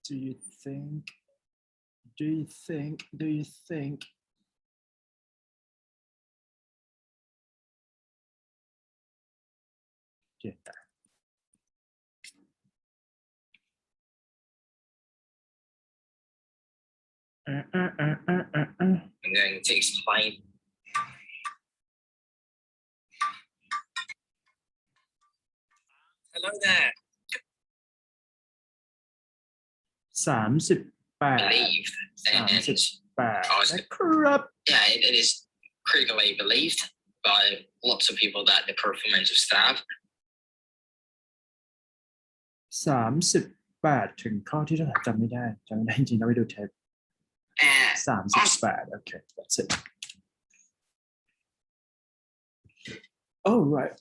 Do you think? Do you think? Do you think? Hiện tại. I'm going to explain. Hello there. 38 Believed. And 38นะครับ yeah, it is critically believed by lots of people that the performance of staff 38 ถึงข้อที่เท่าไหร่จำไม่ได้จริงๆต้องไปดูเทป 38 okay that's it all right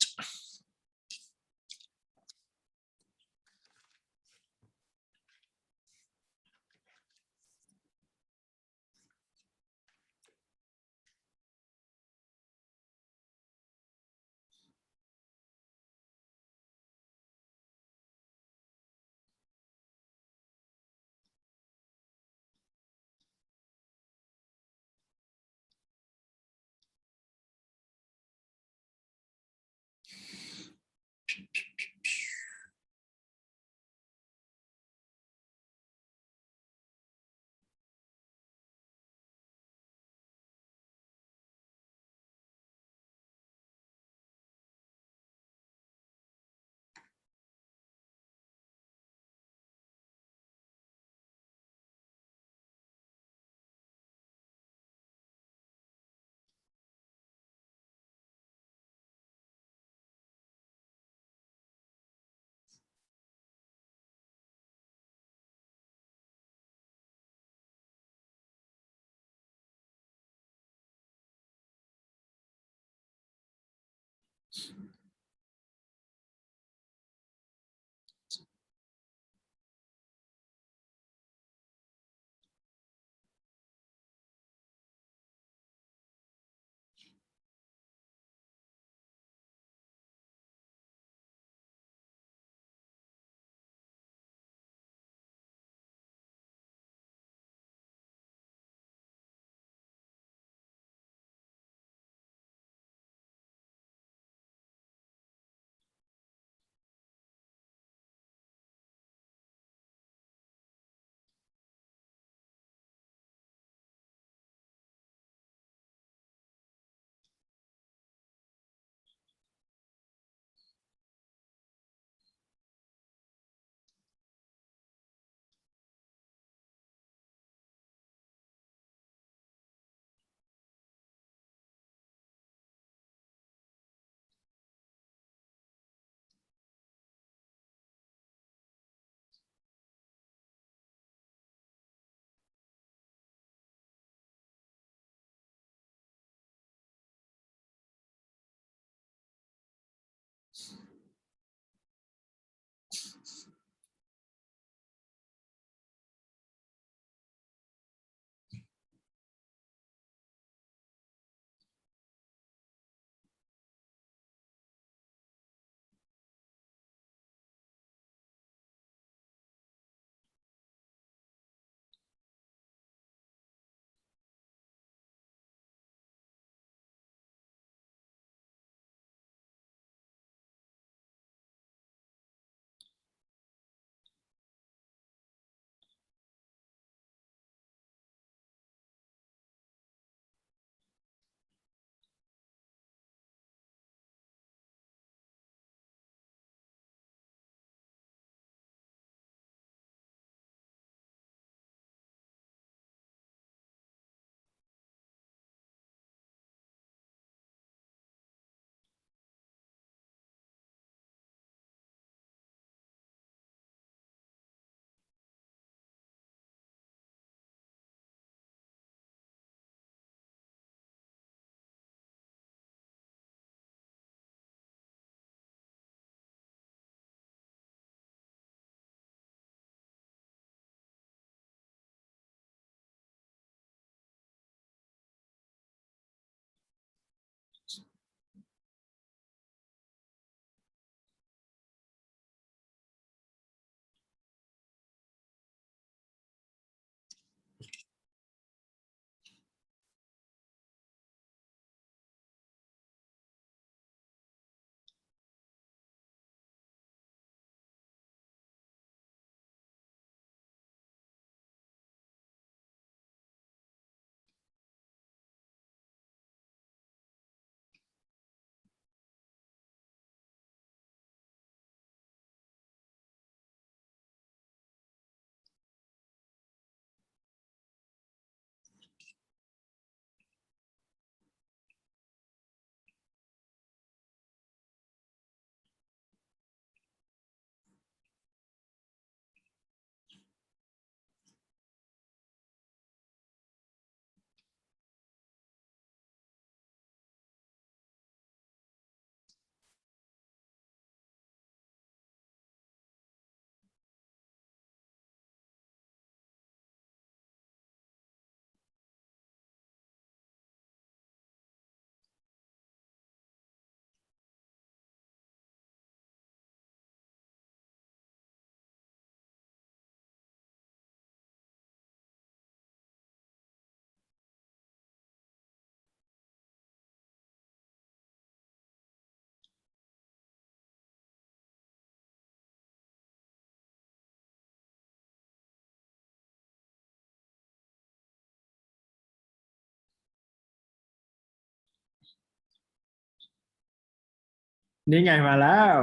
นี่ไงมาแล้ว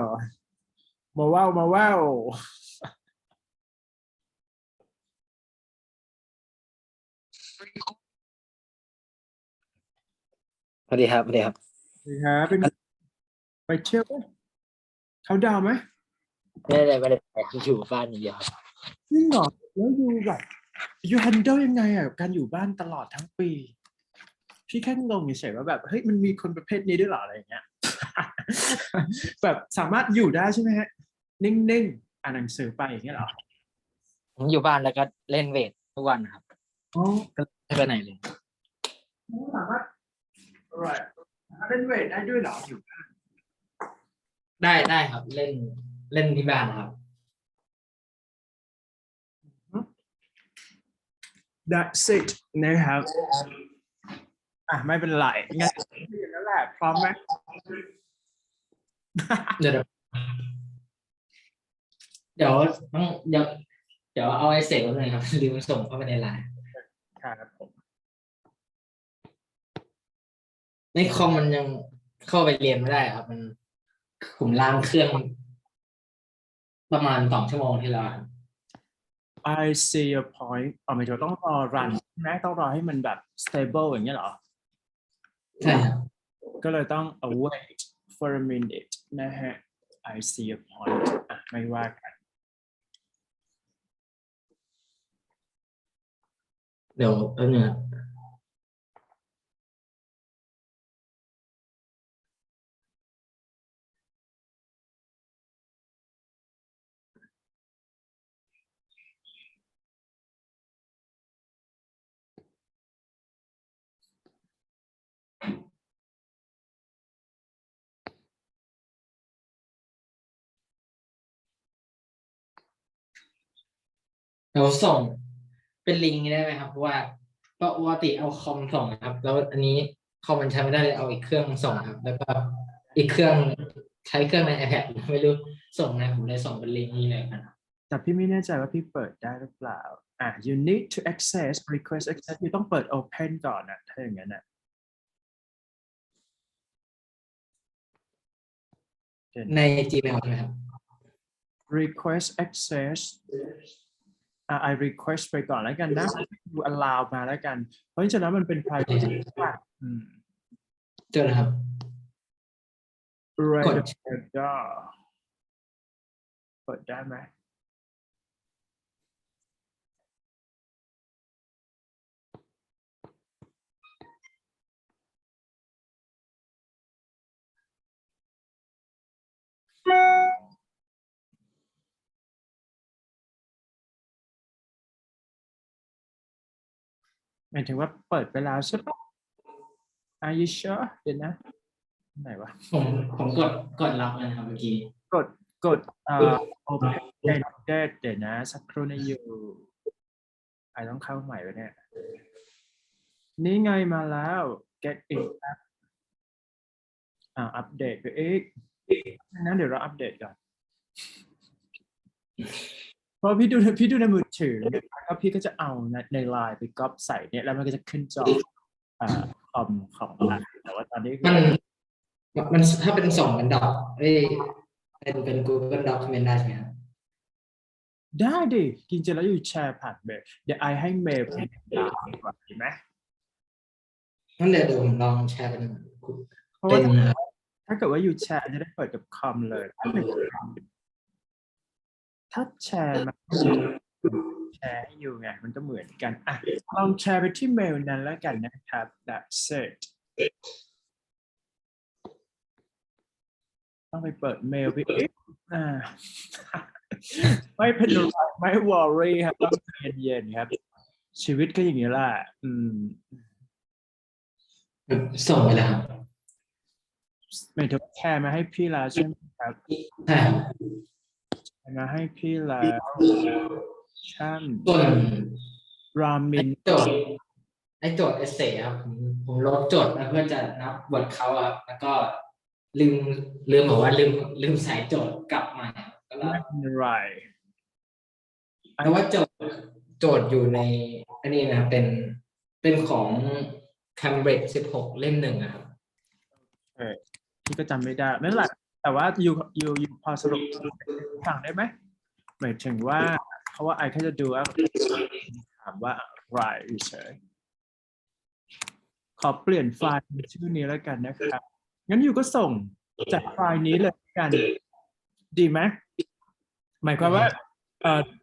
มาว้าวมาว้าว สวัสดีครับสวัสดีครับ นี่ครับเป็นไปเที่ยวไหมเขาดาวน์ไหม ไม่ได้ไปอยู่บ้านอย่างเดียวครับ จริงเหรอแล้วอยู่แบบอยู่แฮนเดิลยังไงอ่ะกับการอยู่บ้านตลอดทั้งปี พี่แค่งงเฉยๆว่าแบบเฮ้ยมันมีคนประเภทนี้ด้วยเหรออะไรอย่างเงี้ย แบบสามารถอยู่ได้ใช่ไหมฮะนิ่งๆอ่านหนังสือไปอย่างเงี้ยเหรอ ผมอยู่บ้านแล้วก็เล่นเวททุกวันครับ อ๋อ ก็ไม่ไปไหนเลย สามารถเล่นเวทได้ด้วยเหรออยู่ ได้ครับเล่นที่บ้านครับ That's it นะครับไม่เป็นไรงั้นอย่างนั้นแหละพร้อมไหม เดี๋ยวต้องเดี๋ยวเอาไอเสกไว้เลยครับลืมส่งเข้าไปในไลน์ ครับผม ในคอมมันยังเข้าไปเรียนไม่ได้ครับมันผมล้างเครื่องประมาณ2 ชั่วโมงที่แล้ว I see your point หมายถึงต้องรอรันใช่ไหมต้องรอให้มันแบบ stable อย่างเงี้ยเหรอ ใช่ครับ ก็เลยต้อง wait for a minute นะฮะ I see your point ไม่ว่ากัน เดี๋ยวนึงครับเดี๋ยวส่งเป็นลิงก์ได้ไหมครับเพราะว่าปกติเอาคอมส่งครับ แล้วอันนี้คอมมันใช้ไม่ได้เลยเอาอีกเครื่องส่งครับ แล้วก็อีกเครื่องใช้เครื่องใน iPad ไม่รู้ส่งไงผมเลยส่งเป็นลิงก์นี้เลยครับ แต่พี่ไม่แน่ใจว่าพี่เปิดได้หรือเปล่าyou need to access request access พี่ต้องเปิด open ก่อนนะถ้าอย่างนั้นนะใน Gmail ใช่ไหมครับ request access I request ไปก่อนแล้วกันนะดู allow มาแล้วกัน เพราะฉะนั้นมันเป็น private เจอแล้วครับ กด เปิดได้ไหมหมายถึงว่าเปิดไปแล้วใช่ปะ Are you sure เดี๋ยวนะไหนวะ ผมกดรับนะครับเมื่อกี้ กดopen ended เดี๋ยวนะสักครู่นะอยู่ต้องเข้าใหม่วะเนี่ยนี่ไงมาแล้ว get in อัปเดตไปอีกงั้นเดี๋ยวเราอัปเดตก่อนเพราะพี่ดูในมือถือแล้วพี่ก็จะเอาในไลน์ไปก๊อปใส่เนี่ยแล้วมันก็จะขึ้นจอคอมของเราแต่ว่าตอนนี้มันถ้าเป็นส่งเป็นดอกเป็น Google Document ได้ใช่ไหมครับ ได้ดิจริงๆแล้วอยู่แชร์ผ่านเมลเดี๋ยวให้เมลไปดีกว่าดีไหม งั้นเดี๋ยวผมลองแชร์เป็น เพราะว่าถ้าเกิดว่าอยู่แชร์จะได้เปิดกับคอมเลยถ้าแชร์มาแชร์ให้อยู่ไงมันก็เหมือนกันลองแชร์ไปที่เมลนั้นแล้วกันนะครับ That's it ต้องไปเปิดเมลไปอีกไม่เป็นไรไม่วอรี่ครับต้องเย็นๆครับ ชีวิตก็อย่างนี้แหละส่งไปแล้ว ไม่ถึงแชร์มาให้พี่แล้วใช่ไหมครับ ใช่มาให้พี่แล้วช่าง ส่วน รามิน โจทย์เอเซ่ครับผมลบโจทย์มาเพื่อจะนับบทเขาครับแล้วก็ลืมบอกว่าลืมใส่โจทย์กลับมาก็แล้ว ไม่เป็นไร แต่ว่าโจทย์อยู่ในอันนี้นะครับเป็นของ Cambridge 16 เล่ม 1นะครับ พี่ก็จำไม่ได้ไม่เป็นไร แต่ว่าอยู่พอสรุปฟังได้ไหมหมายถึงว่าเพราะว่าไอแค่จะดูว่าถามว่าอะไรเฉยขอเปลี่ยนไฟล์เป็นชื่อนี้แล้วกันนะครับงั้นอยู่ก็ส่งจากไฟล์นี้เลยกันดีไหมหมายความว่า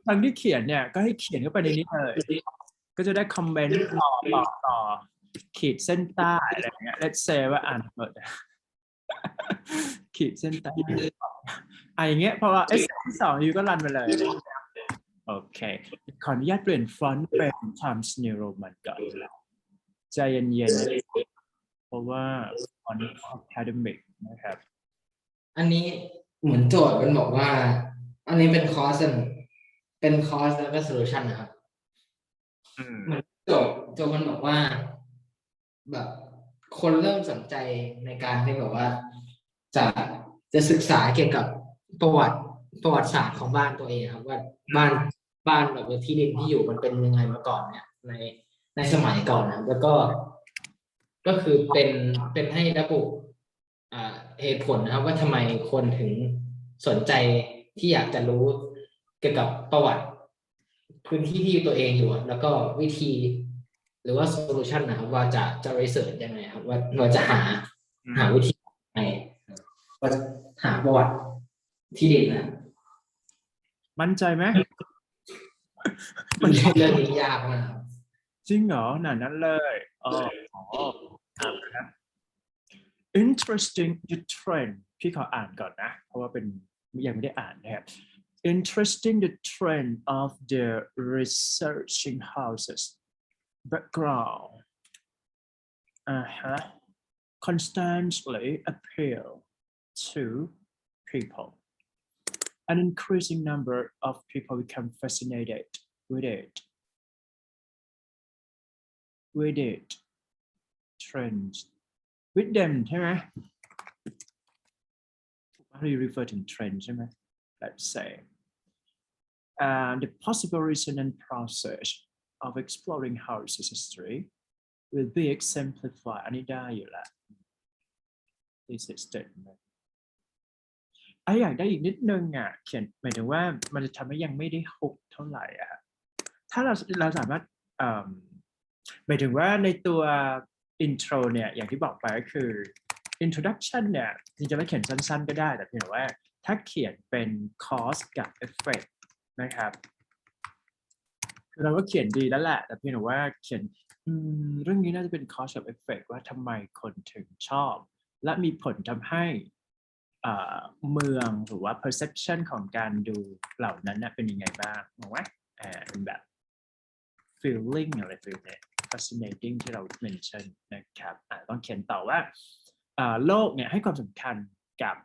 ทางที่เขียนเนี่ยก็ให้เขียนเข้าไปในนี้เลยก็จะได้คอมเมนต์ต่อขีดเส้นใต้อะไรอย่างเงี้ย let's say ว่าอ่านหมดขีดเส้นใต้อย่างเงี้ยเพราะว่าที่2อยู่ก็รันไปเลยโอเคขออนุญาตเปลี่ยนฟอนต์เป็น Times New Roman ก่อนใจเย็นๆเพราะว่าฟอนต์ Academic นะครับ อันนี้เหมือนโจทย์มันบอกว่า อันนี้เป็นคอร์สแล้วก็โซลูชันนะครับเหมือนโจทย์มันบอกว่า แบบคนเริ่มสนใจในการที่แบบว่าจะศึกษาเกี่ยวกับประวัติศาสตร์ของบ้านตัวเองครับว่าบ้านแบบที่ดินที่อยู่มันเป็นยังไงมาก่อนเนี่ยในสมัยก่อนนะแล้วก็คือเป็นให้ระบุเหตุผลนะครับว่าทำไมคนถึงสนใจที่อยากจะรู้เกี่ยวกับประวัติพื้นที่ที่ตัวเองอยู่แล้วก็วิธีหรือว่าโซลูชันนะครับว่าจะรีเสิร์ชยังไงครับว่าเราจะหาวิธียังไงว่าหาประวัติที่ดินนะ มั่นใจไหม มันเรื่องนี้ยากมาก จริงเหรอหนานั้นเลยinteresting the trend พี่ขออ่านก่อนนะเพราะว่าเป็นยังไม่ได้อ่านนะครับ interesting the trend of the researching houses background constantly appeal to people an increasing number of people become fascinated with it trends with them ใช่ไหม How do you refer to trend ใช่ไหม Let's say the possible reason and process of exploring houses history will be exemplified อันนี้ได้อยู่แล้ว This is statement อยากได้อีกนิดนึงเขียนหมายถึงว่ามันจะทำให้ยังไม่ได้ฮุกเท่าไหร่ถ้าเราสามารถหมายถึงว่าในตัว intro เนี่ยอย่างที่บอกไปก็คือ introduction เนี่ยจริงๆแล้วเขียนสั้นๆก็ได้แต่เพียงแต่ว่าถ้าเขียนเป็น cause กับ effect นะครับคือเราก็เขียนดีแล้วแหละแต่เพียงแต่ว่าเขียนเรื่องนี้น่าจะเป็น cause กับ effect ว่าทำไมคนถึงชอบและมีผลทำให้เมืองหรือว่า perception ของการดูเหล่านั้นเป็นยังไงบ้างมองว่าเป็นแบบ feeling อะไรฟิลเนี่ย fascinating ที่เรา mention นะครับต้องเขียนต่อว่าโลกเนี่ยให้ความสำคัญกับ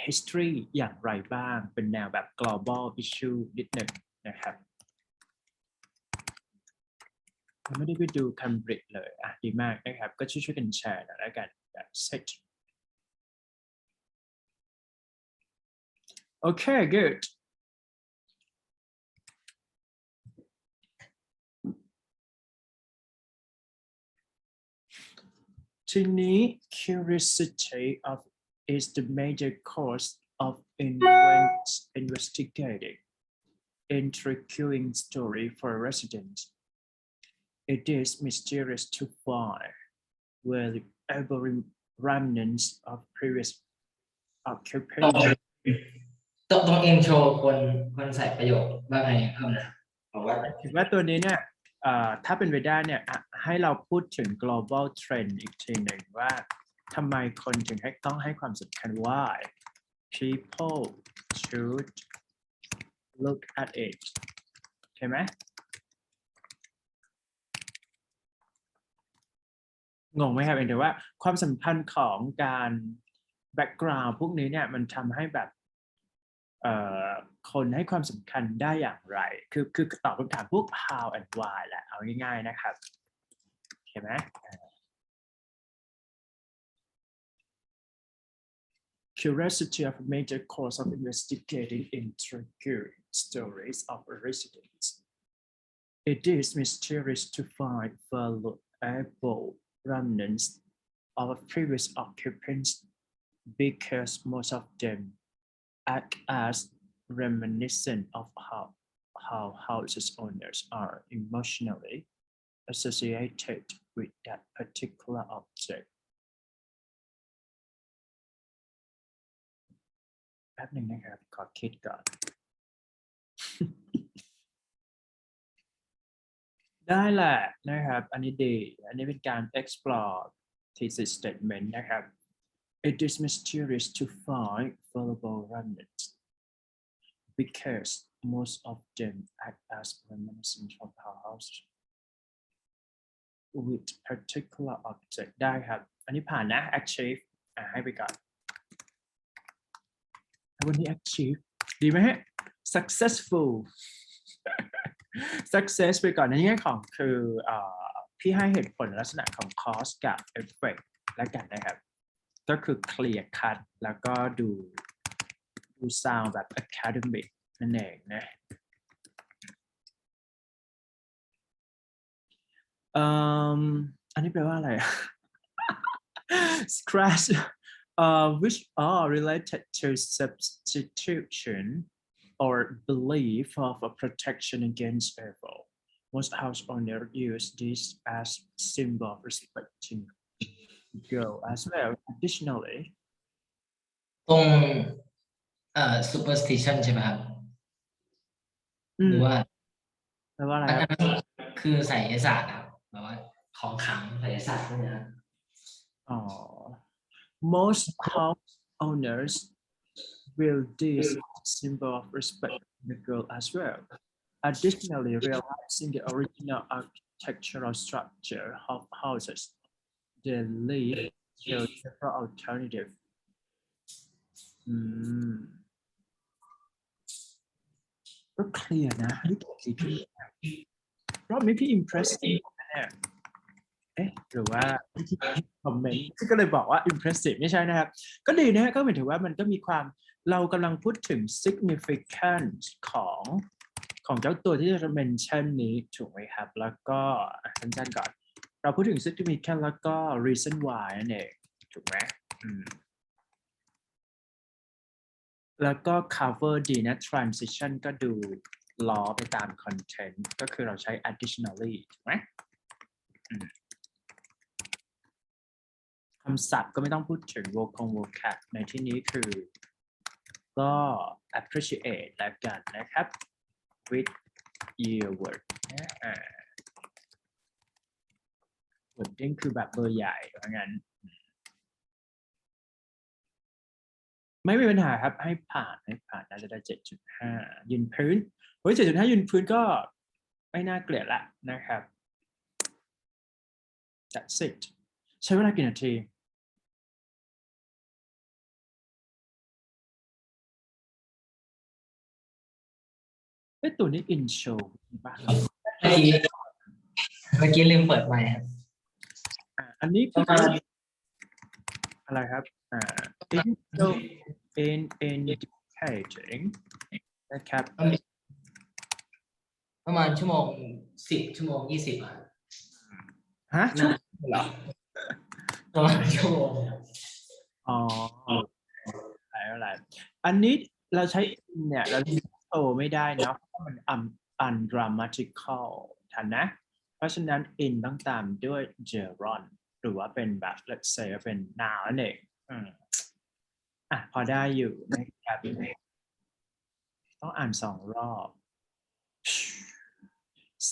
history อย่างไรบ้างเป็นแนวแบบ global issue นิดหนึ่งนะครับไม่ได้ไปดู Cambridge เลยดีมากนะครับก็ช่วยกันแชร์หน่อยแล้วกันแบบ set Okay, good. ทีนี้ curiosity of is the major cause of investigating intriguing story for residents. It is mysterious to find valuable remnants of previous occupants. ตรงเอ็นโชว์คนใส่ประโยคว่าไงครับบอกว่าถือว่าตัวนี้เนี่ยถ้าเป็นไปได้เนี่ยให้เราพูดถึง global trend อีกทีหนึ่งว่าทำไมคนถึงต้องให้ความสำคัญว่า people should look at it ใช่ไหมงงไหมครับเห็นแต่ว่าความสัมพันธ์ของการ background พวกนี้เนี่ยมันทำให้แบบคนให้ความสำคัญได้อย่างไรคือตอบคำถามพวก how and why แหละเอาง่ายๆนะครับเห็นไหม Curiosity of a major cause of investigating intriguing stories of residents. It is mysterious to find valuable remnants of previous occupants because most of them act as reminiscent of how houses owners are emotionally associated with that particular object แป๊บหนึ่งนะครับขอคิดก่อน ได้แหละนะครับอันนี้ดีอันนี้เป็นการ explore thesis statement นะครับ It is mysterious to find valuable remnants because most of them act as reminiscent of our house with particular object ได้ครับอันนี้ผ่านนะ achieve ให้ไปก่อนวันนี้ achieve ดีไหมฮะ successful success ไปก่อนในแง่ของคือพี่ให้เหตุผลลักษณะของ cause กับ effect และกันนะครับก็คือ clear cut แล้วก็ดู sound แบบ academic นั่นเองนะอันนี้แปลว่าอะไร scratch which are related to substitution or belief of a protection against evil. Most house owners use this as symbol of respecting the girl as well. Additionally, ตรงsuperstition ใช่ไหมครับหรือว่า แปลว่าอะไร อัน ครับ นั้นคือไสยศาสตร์ครับแบบว่าของขลังไสยศาสตร์พวกนี้ Most house owners will this symbol of respect to the girl as well. Additionally, realizing the original architectural structure of houses, they lead to several alternatives. ก็เคลียร์นะนี่ดีขึ้นรอบนี้พี่ impressive นะหรือว่าที่คอมเมนต์ก็เลยบอกว่า impressive ไม่ใช่นะครับก็ดีนะฮะก็หมายถึงว่ามันก็มีความเรากำลังพูดถึง significance ของเจ้าตัวที่จะ mention นี้ถูกไหมครับแล้วก็สั้นๆก่อนเราพูดถึง significance แล้วก็ reason why นั่นเองถูกไหมแล้วก็ cover ดีนะ transition ก็ดูล้อไปตาม content ก็คือเราใช้ additionally ถูกไหมคำศัพท์ก็ไม่ต้องพูดถึง vocab ในที่นี้คือก็ appreciate แล้วกันนะครับ with your word wording คือแบบเบอร์ใหญ่เพราะงั้นไม่มีปัญหาครับให้ผ่านน่าจะได้ 7.5 ยืนพื้น7.5 ยืนพื้นก็ไม่น่าเกลียดละนะครับ That's it ใช้เวลากี่นาทีตัวนี้ intro บ้างเมื่อกี้ลืมเปิดไมค์ครับอันนี้คืออะไรครับintro in indicating นะครับ ประมาณชั่วโมง 10 ชั่วโมง 20ฮะชั่วโมงเหรอประมาณชั่วโมงอะไรอันนี้เราใช้เนี่ยเราโตไม่ได้นะเพราะมันungrammatical ทันนะเพราะฉะนั้น in ต้องตามด้วย gerund หรือว่าเป็นแบบ let's say ว่าเป็น noun นั่นเองพอได้อยู่นะครับต้องอ่าน2 รอบ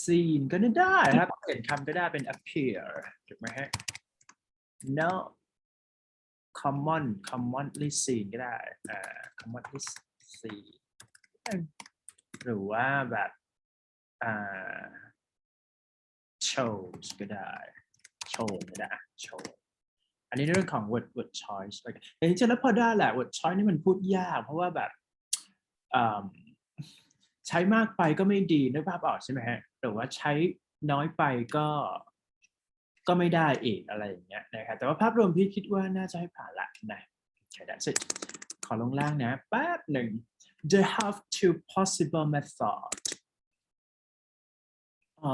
scene ก็ได้ครับเปลี่ยนคำก็ได้เป็น appear ถูกไหมฮะ no commonly seen ก็ได้ commonly seen หรือว่าแบบshows ก็ได้ show ก็ได้ show อันนี้เรื่องของ word choice แต่จริงๆแล้วพอได้แหละ word choice นี่มันพูดยากเพราะว่าแบบใช้มากไปก็ไม่ดีนึกภาพออกใช่ไหมฮะหรือว่าใช้น้อยไปก็ไม่ได้อีกอะไรอย่างเงี้ยนะครับแต่ว่าภาพรวมพี่คิดว่าน่าจะให้ผ่านละนะโอเค that's it ขอลงล่างนะแป๊บหนึ่ง They have two possible methods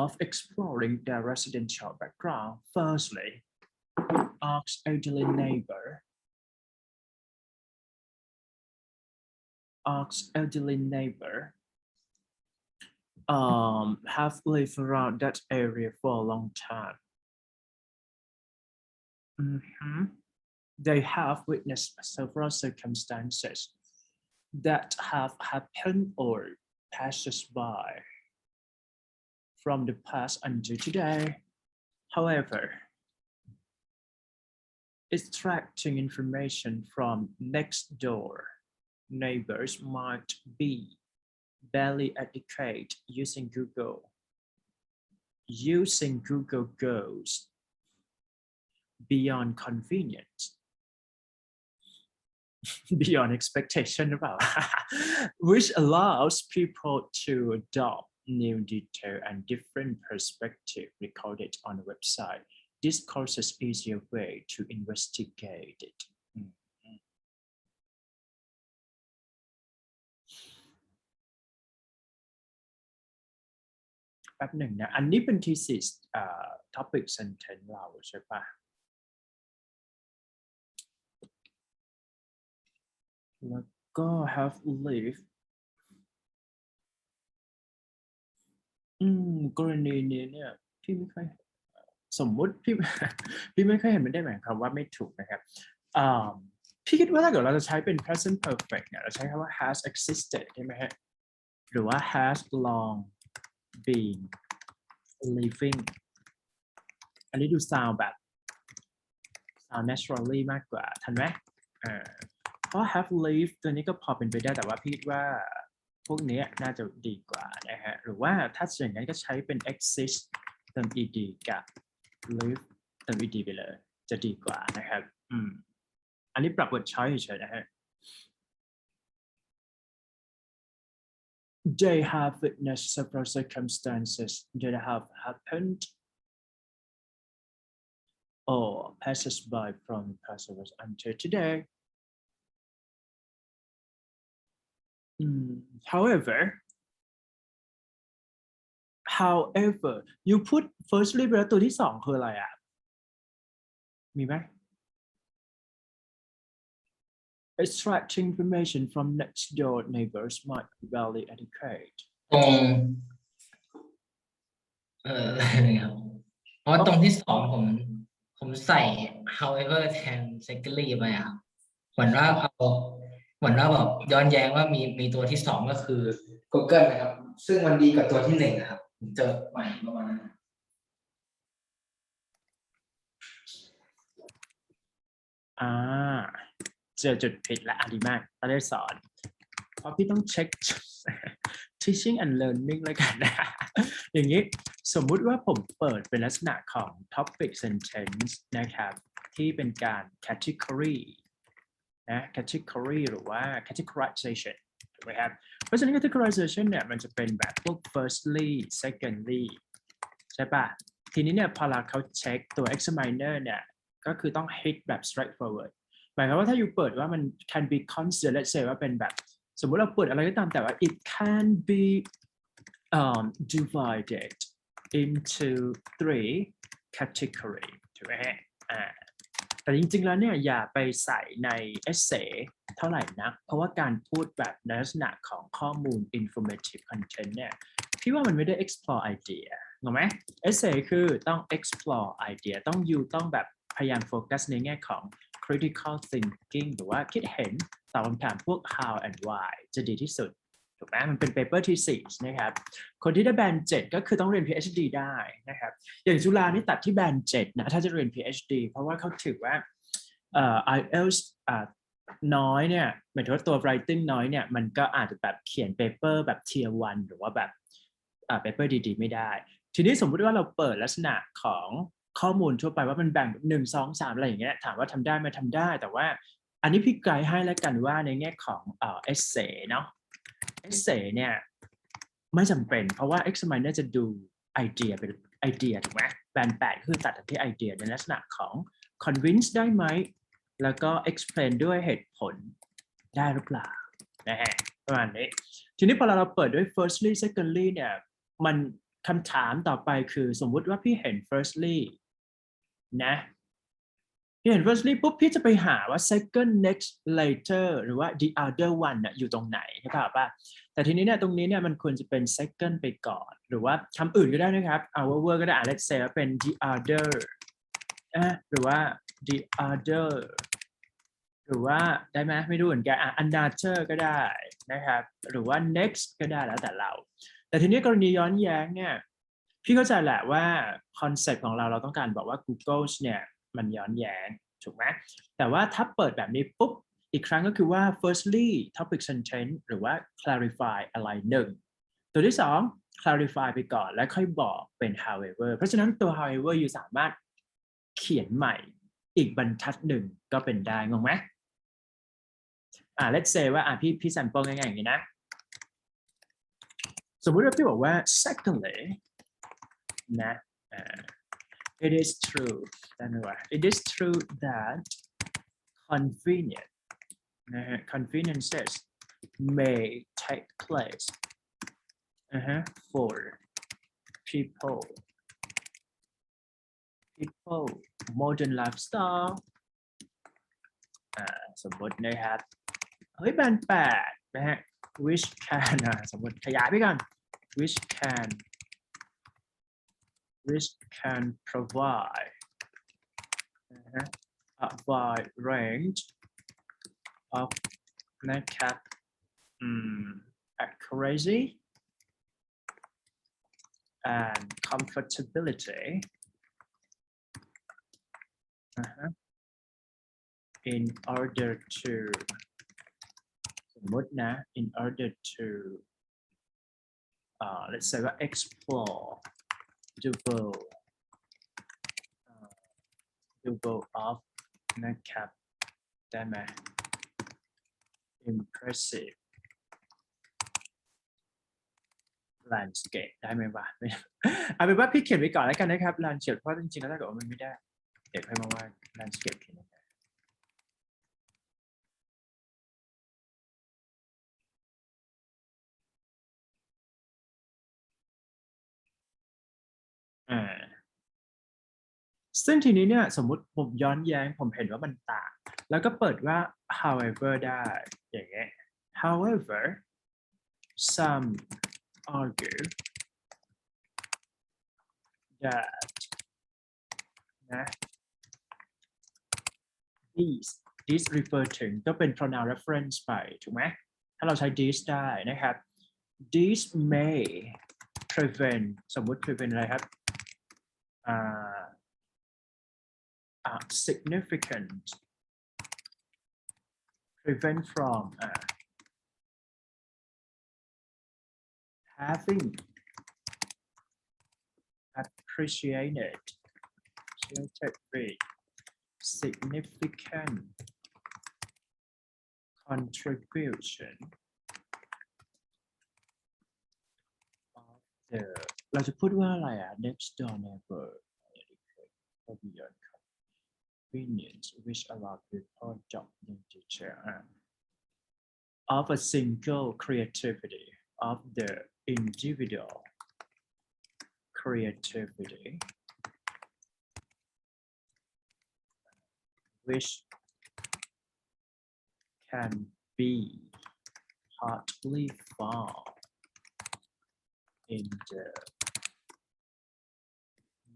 of exploring their residential background. Firstly, ask elderly neighbor asked elderly neighbor have lived around that area for a long time. They have witnessed several circumstances that have happened or passes by from the past until today. However, extracting information from next door neighbors might be barely adequate using Google. Using Google goes beyond convenience, beyond expectation about which allows people to adopt new detail and different perspective recorded on the website. This causes easier way to investigate it. แป๊บหนึ่งนะอันนี้เป็น thesis topic sentence เราใช่ปะแล้วก็ have lived กรณีนี้เนี่ยพี่ไม่ค่อยสมมุติพี่ พี่ไม่ค่อยเห็นมันได้หมายความว่าไม่ถูกนะครับพี่คิดว่าถ้าเกิดเราจะใช้เป็น present perfect เนี่ยเราใช้คำว่า has existed ใช่ไหมฮะหรือว่า has long been living อันนี้ดู sound แบบ sound naturally มากกว่าทันไหมเพราะ have lived ตัวนี้ก็พอเป็นไปได้แต่ว่าพี่คิดว่าพวกนี้น่าจะดีกว่านะฮะหรือว่าถ้าอย่างนั้นก็ใช้เป็น exist เติม ed กับ live เติม ed ไปเลยจะดีกว่านะครับอันนี้ปรับ word choice เฉยๆนะฮะ They have witnessed several circumstances that have happened or passes by from the past until today. However, you put firstly ไปแล้วตัวที่สองคืออะไรอ่ะมีไหม Extracting information from next door neighbors might be barely adequate. ตรงครับเพราะตรงที่สองผมใส่ however แทน secondly ไปครับเหมือนว่าแบบย้อนแย้งว่ามีตัวที่สองก็คือ Google นะครับซึ่งมันดีกว่าตัวที่หนึ่งนะครับผมเจอใหม่ประมาณนั้นเจอจุดผิดและดีมากเราได้สอนเพราะพี่ต้องเช็ค teaching and learning เลยกันนะอย่างนี้สมมุติว่าผมเปิดเป็นลักษณะของ topic sentence นะครับที่เป็นการ category นะ category หรือว่า categorization ถูกไหมครับเพราะฉะนั้น categorization เนี่ยมันจะเป็นแบบพวก firstly secondly ใช่ป่ะทีนี้เนี่ยพอเขาเช็คตัว examiner เนี่ยก็คือต้อง hit แบบ straightforward หมายความว่าถ้าอยู่เปิดว่ามัน can be considered let's say ว่าเป็นแบบสมมุติเราเปิดอะไรก็ตามแต่ว่า it can be divided into 3 category ถูกไหมฮะแต่จริงๆแล้วเนี่ยอย่าไปใส่ใน essay เท่าไหร่นะเพราะว่าการพูดแบบในลักษณะของข้อมูล informative content เนี่ยพี่ว่ามันไม่ได้ explore idea ถูกไหม essay คือต้อง explore idea ต้องแบบพยายามโฟกัสในแง่ของ critical thinking หรือว่าคิดเห็นตอบคำถามพวก how and why จะดีที่สุดถูกไหมมันเป็น paper thesis นะครับคนที่ได้แบนด์ 7ก็คือต้องเรียน PhD ได้นะครับอย่างจุฬานี่ตัดที่แบนด์ 7นะถ้าจะเรียน PhD เพราะว่าเขาถือว่าIelts น้อยเนี่ยหมายถึงว่าตัว writing น้อยเนี่ยมันก็อาจจะแบบเขียน paper แบบ tier 1หรือว่าแบบpaper ดีๆไม่ได้ทีนี้สมมติว่าเราเปิดลักษณะของข้อมูลทั่วไปว่ามันแบ่ง1 2 3อะไรอย่างเงี้ยถามว่าทำได้ไหมทำได้แต่ว่าอันนี้พี่ไกด์ให้แล้วกันว่าในแง่ของessay เนาะ essay เนี่ยไม่จำเป็นเพราะว่า examiner จะดูไอเดียเป็นไอเดียถูกไหมแบน8คือตัดที่ไอเดียในลักษณะของ convince ได้ไหมแล้วก็ explain ด้วยเหตุผลได้หรือเปล่านะฮะประมาณนี้ทีนี้พอเราเปิดด้วย firstly secondly เนี่ยมันคำถามต่อไปคือสมมุติว่าพี่เห็น firstly นะ พี่เห็น firstly ปุ๊บพี่จะไปหาว่า second next later หรือว่า the other one น่ะอยู่ตรงไหนใช่ป่ะแต่ทีนี้เนี่ยตรงนี้เนี่ยมันควรจะเป็น second ไปก่อนหรือว่าคำอื่นก็ได้นะครับ our ก็ได้let's say ว่าเป็น the other หรือว่า the other หรือว่าได้ไหมไม่รู้เหมือนกันanother ก็ได้นะครับหรือว่า next ก็ได้แล้วแต่เรา แต่ทีนี้กรณีย้อนแย้งเนี่ยพี่เข้าใจแหละว่าคอนเซ็ปต์ของเราต้องการบอกว่า Google เนี่ยมันย้อนแย้งถูกไหมแต่ว่าถ้าเปิดแบบนี้ปุ๊บอีกครั้งก็คือว่า firstly topic sentence หรือว่า clarify อะไรหนึ่งตัวที่สอง clarify ไปก่อนแล้วค่อยบอกเป็น however เพราะฉะนั้นตัว however อยู่สามารถเขียนใหม่อีกบรรทัดหนึ่งก็เป็นได้งงไหมlet's say ว่าพี่ sample ง่ายๆอย่างนี้นะสมมุติว่าพี่บอกว่า secondly นะ it is true ได้ไหมวะ it is true that convenient นะฮะ conveniences may take place for people modern lifestyle สมมตินะครับเฮ้ยแบน8นะฮะ which can สมมติขยายไปก่อน which can provide a wide range ofนะครับaccuracy and comfortability in order to สมมตินะ in order to let's say ว่า explore the world of นะครับได้ไหม impressive landscape ได้ไหมวะเอาเป็นว่าพี่เขียนไว้ก่อนแล้วกันนะครับ landscape เพราะจริงๆแล้วถ้าเกิดว่ามันไม่ได้เดี๋ยวค่อยมาว่า landscape เขียนยังไงซึ่งทีนี้เนี่ยสมมุติผมย้อนแย้งผมเห็นว่ามันต่างแล้วก็เปิดว่า however ได้อย่างเงี้ย however some argue that นะ these refer ถึงก็เป็น pronoun reference ไปถูกไหมถ้าเราใช้ these ได้นะครับ these may prevent สมมุติ prevent อะไรครับsignificant prevent from having appreciated significant contribution of the เราจะพูดว่าอะไรnext door neighbor beyond convenience which allow people job in teacher of a single creativity of the individual creativity which can be partly found in the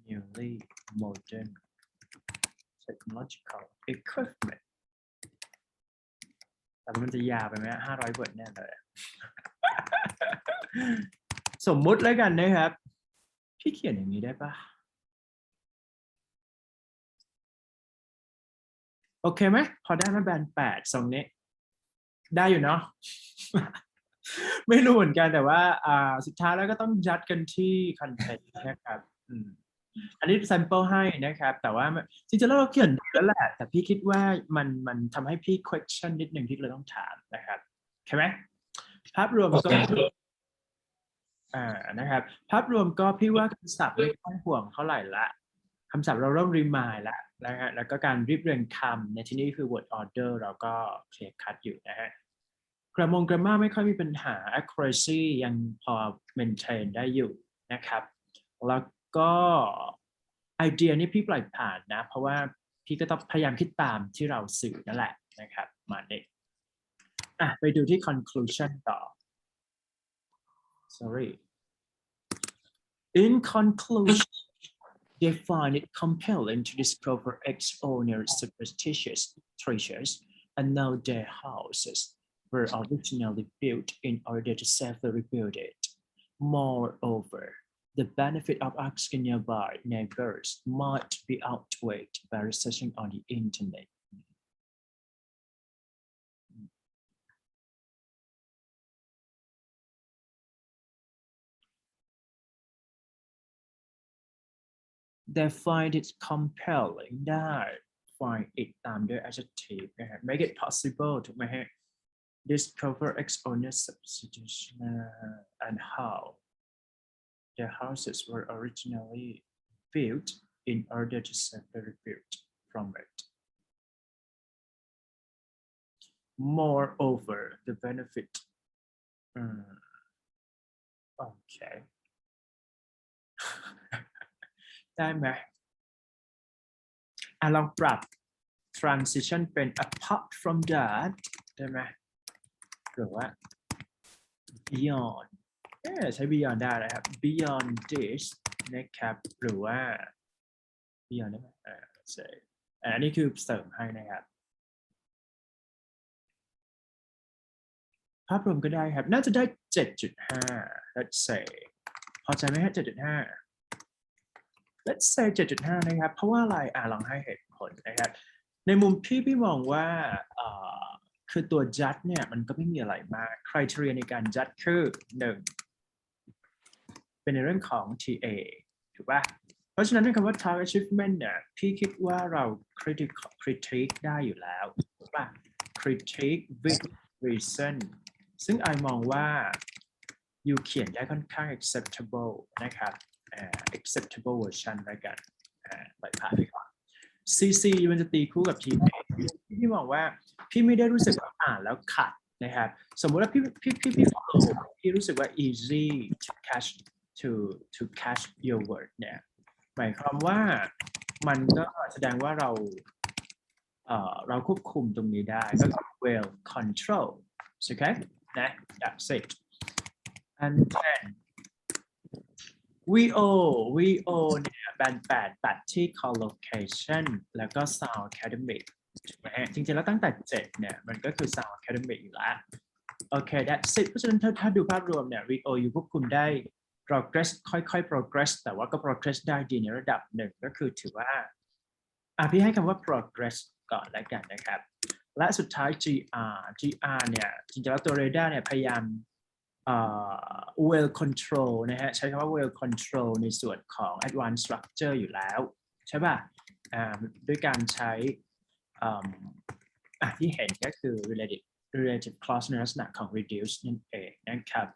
newly modern technological equipment แต่มันจะยาวไปไหม500 บทแน่เลย สมมุติแล้วกันนะครับพี่เขียนอย่างนี้ได้ปะโอเคไหมพอได้ไหมแบน8ทรงนี้ได้อยู่เนาะ ไม่รู้เหมือนกันแต่ว่าสุดท้ายแล้วก็ต้องยัดกันที่คอนเทนต์นะครับอันนี้ sample ให้นะครับแต่ว่าจริงๆแล้วเราเขียนดีแล้วแหละแต่พี่คิดว่ามันทำให้พี่ question นิดนึงที่เราต้องถามนะครับใช่ไหมภาพรวมก็นะครับภาพรวมก็พี่ว่าคำศัพท์ไม่ต้องห่วงเท่าไหร่ละคำศัพท์เราเริ่ม remind ละนะฮะแล้วก็การเรียบเรียงคำในที่นี้คือ word order เราก็ clear cut อยู่นะฮะgrammar ไม่ค่อยมีปัญหา accuracy ยังพอ maintain ได้อยู่นะครับแล้วก็ไอเดียนี่พี่ปล่อยผ่านนะเพราะว่า พี่ก็ต้องพยายามคิดตามที่เราสื่อนั่นแหละนะครับมาเด็กไปดูที่ conclusion ต่อ sorry in conclusion they find it compelling to discover ex-owners' superstitious treasures and know their houses were originally built in order to safely rebuild it. Moreover, the benefit of asking nearby neighbors might be outweighed by researching on the internet. They find it compelling ได้ find it ตามด้วย adjective นะฮะ make it possible ถูกไหมฮะ discover ex-owner's substitution and how their houses were originally built in order to safely rebuild from it. Moreover, the benefit okay ได้ไหมลองปรับ transition เป็น apart from that ได้ไหมหรือว่า beyond ใช้ beyond ได้นะครับ beyond this นะครับหรือว่า beyond ได้ไหมใช่อันนี้คือเสริมให้นะครับภาพรวมก็ได้ครับน่าจะได้ 7.5 let's say พอใจไหมฮะ 7.5 let's say 7.5 นะครับเพราะว่าอะไรลองให้เหตุผลนะครับในมุมพี่มองว่าคือตัว judge เนี่ยมันก็ไม่มีอะไรมาก criteria ในการ judge คือ 1. เป็นในเรื่องของ TA ถูกป่ะเพราะฉะนั้นในคำว่า target achievement เนี่ยพี่คิดว่าเรา critique ได้อยู่แล้วถูกป่ะ critique with reason ซึ่งไอมองว่าอยู่เขียนได้ค่อนข้าง acceptable นะครับ acceptable version แล้วกันปล่อยผ่านไปก่อน CC มันจะตีคู่กับ TA พี่มองว่าพี่ไม่ได้รู้สึกว่าอ่านแล้วขัดนะครับสมมุติว่าพี่รู้สึกว่า easy to catch your word เนี่ยหมายความว่ามันก็แสดงว่าเราควบคุมตรงนี้ได้ก็ well control okay นะ that's it and then VO เนี่ยแบน8ตัดที่ collocation แล้วก็ sound academic ถูกไหมฮะจริงๆแล้วตั้งแต่7เนี่ยมันก็คือ sound academic อยู่แล้วโอเค that's it เพราะฉะนั้นถ้าดูภาพรวมเนี่ย VO อยู่ควบคุมได้ progress ค่อย progress แต่ว่าก็ progress ได้ดีในระดับหนึ่งก็คือถือว่าพี่ให้คำว่า progress ก่อนแล้วกันนะครับและสุดท้าย GR เนี่ยจริงๆแล้วตัว radar เนี่ยพยายามwell control นะฮะใช้คำว่า well control ในส่วนของ advanced structure อยู่แล้วใช่ป่ะด้วยการใช้ที่เห็นก็คือ relative clause ในลักษณะของ reduce นั่นเองนะครับ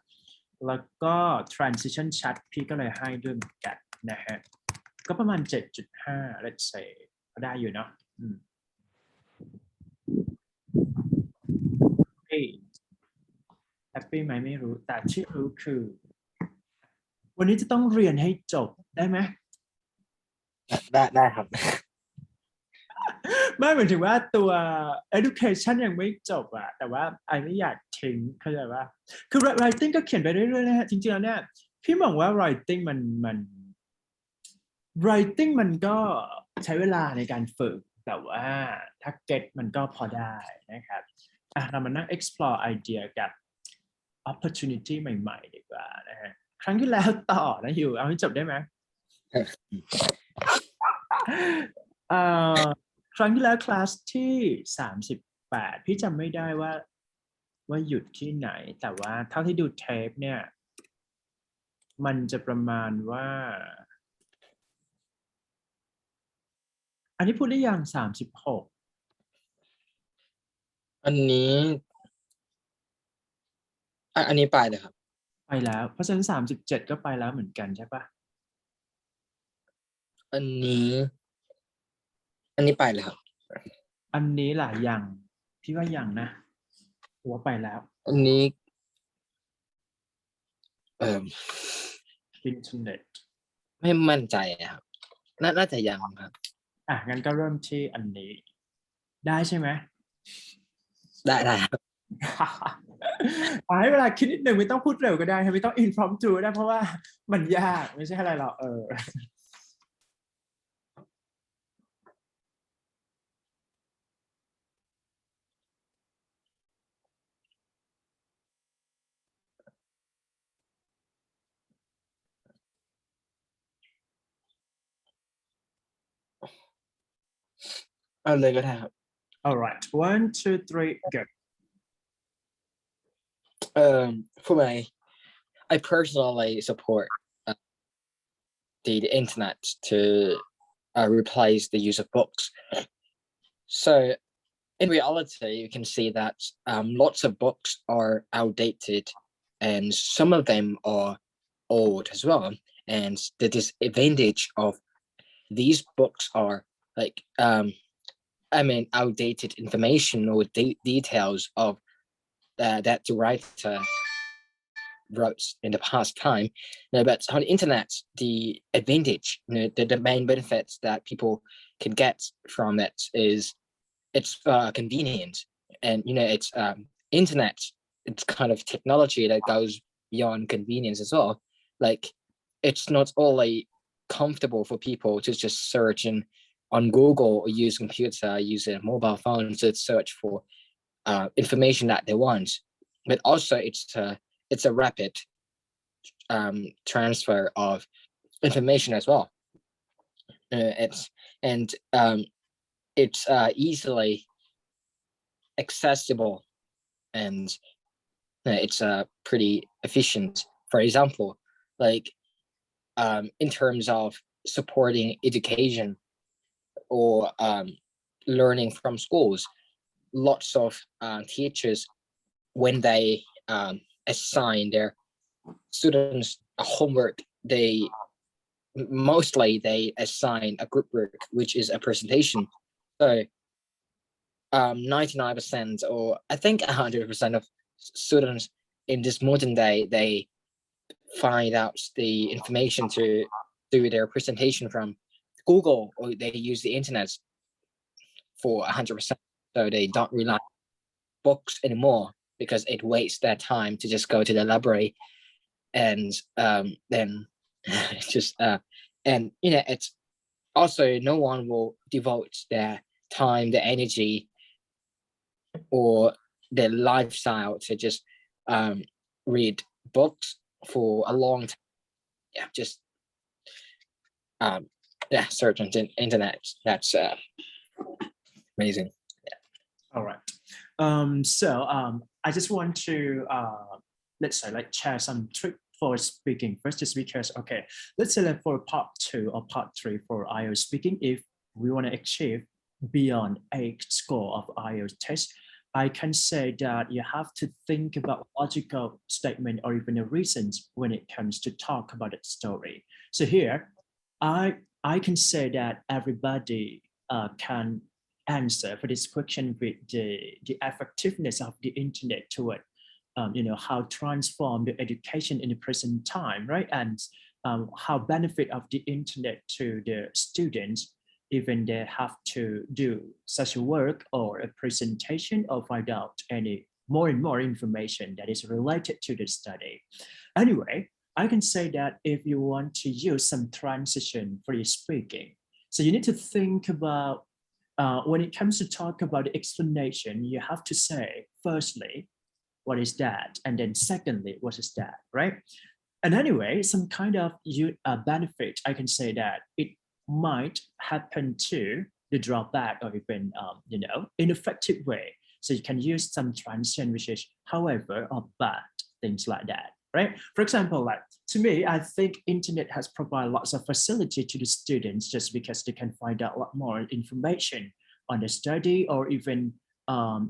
แล้วก็ transition ชัดพี่ก็เลยให้ด้วยเหมือนกันนะฮะก็ประมาณ 7.5 let's say ก็ได้อยู่เนาะแฮปปี้ไหมไม่รู้แต่ที่รู้คือวันนี้จะต้องเรียนให้จบได้ไหมได้ครับ ไม่หมายถึงว่าตัว education ยังไม่จบอะแต่ว่าไอไม่อยากทิ้งเข้าใจป่ะคือ writing ก็เขียนไปเรื่อยๆนะฮะจริงๆแล้วเนี่ยพี่มองว่า writing มัน writing มันก็ใช้เวลาในการฝึกแต่ว่าถ้า get มันก็พอได้นะครับเรามานั่ง explore ไอเดียกับ opportunity ใหม่ๆดีกว่านะฮะครั้งที่แล้วต่อนะอยู่เอาให้จบได้ไหม ครั้งที่แล้วคลาสที่38พี่จำไม่ได้ว่าหยุดที่ไหนแต่ว่าเท่าที่ดูเทปเนี่ยมันจะประมาณว่าอันนี้พูดได้ยัง36อันนี้ไปเลยครับไปแล้วเพราะฉะนั้น37ก็ไปแล้วเหมือนกันใช่ปะอันนี้ไปเลยครับอันนี้ล่ะยังพี่ว่ายังนะหัวไปแล้วอันนี้อินเทอร์เน็ตไม่มั่นใจครับน่าจะยังครับ งั้นก็เริ่มที่อันนี้ได้ใช่ไหม ได้ครับ ให้เวลาคิดนิดหนึ่งไม่ต้องพูดเร็วก็ได้ไม่ต้อง impromptu ก็ได้เพราะว่ามันยากไม่ใช่อะไรหรอกเอาเลยก็ได้ครับ alright 1 2 3 go For I personally support the internet to replace the use of books. So in reality, you can see that lots of books are outdated and some of them are old as well. And the disadvantage of these books are like, outdated information or details of that the writer wrote in the past time. But on the internet, the advantage, the main benefits that people can get from it is it's convenient, and it's internet. It's kind of technology that goes beyond convenience as well. Like it's not only comfortable for people to just search on Google or use computer, use a mobile phone to search for information that they want, but also it's a rapid transfer of information as well. It's easily accessible, and it's pretty efficient. For example, like in terms of supporting education or learning from schools, lots of teachers, when they assign their students a homework, they assign a group work, which is a presentation. So 99% or I think 100% of students in this modern day, they find out the information to do their presentation from Google, or they use the internet for 100%. So they don't rely on books anymore because it wastes their time to just go to the library and then just and it's also no one will devote their time, their energy, or their lifestyle to just read books for a long time. Just search on the internet. That's amazing. all right so I just want to let's say like share some trick for speaking first, just because let's say like for part 2 or part 3 for IELTS speaking, if we want to achieve beyond 8 score of IELTS test, I can say that you have to think about logical statement or even the reasons when it comes to talk about a story. So here I can say that everybody can answer for this question with the effectiveness of the internet toward how transform the education in the present time, right? And how benefit of the internet to the students, even they have to do such a work or a presentation or find out any more and more information that is related to the study. Anyway, I can say that if you want to use some transition for your speaking, so you need to think about when it comes to talk about the explanation, you have to say, firstly, what is that? And then secondly, what is that, right? And anyway, some kind of benefit, I can say that it might happen to the drawback or even, ineffective way. So you can use some transition, which is however or but, things like that, right? For example, like to me, I think internet has provided lots of facility to the students just because they can find out a lot more information on the study, or even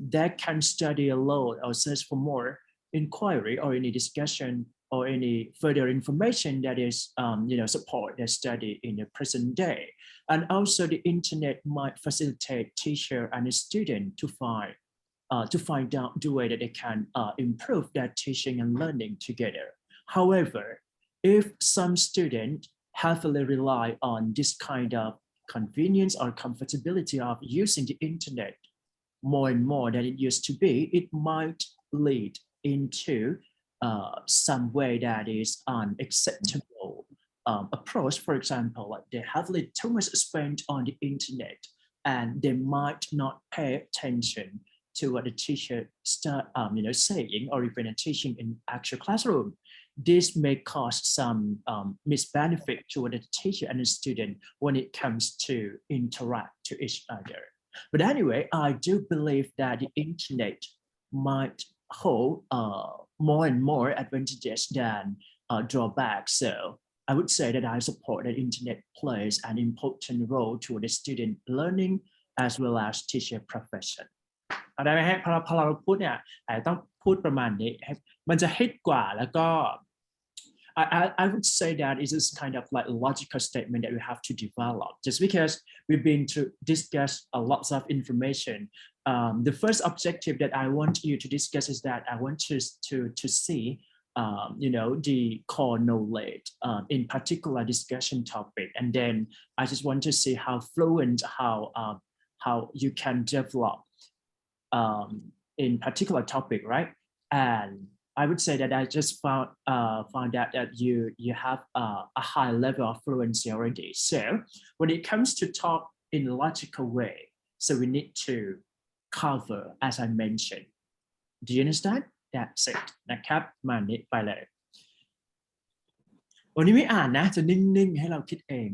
they can study alone or search for more inquiry or any discussion or any further information that is, support their study in the present day. And also the internet might facilitate teacher and student to find out the way that they can improve their teaching and learning together. However, if some students heavily rely on this kind of convenience or comfortability of using the internet more and more than it used to be, it might lead into some way that is unacceptable approach. For example, like they have too much spent on the internet and they might not pay attention to what the teacher saying or even teaching in actual classroom. This may cause some misbenefit to the teacher and the student when it comes to interact to each other. But anyway, I do believe that the internet might hold more and more advantages than drawbacks. So I would say that I support that internet plays an important role to the student learning as well as teacher profession. เอาได้ไหมฮะพอเราพูดเนี่ยอาจจะต้องพูดประมาณนี้มันจะฮิตกว่าแล้วก็ I would say that it is kind of like a logical statement that we have to develop just because we've been to discuss a lots of information. The first objective that I want you to discuss is that I want to see the core knowledge in particular discussion topic, and then I just want to see how fluent, how you can develop in particular topic, right? And I would say that I just found out that you have a high level of fluency already. So when it comes to talk in a logical way, so we need to cover as I mentioned. Do you understand? That's it นะครับมานี้ไปเลยวันนี้ไม่อ่านนะจะนิ่งๆให้เราคิดเอง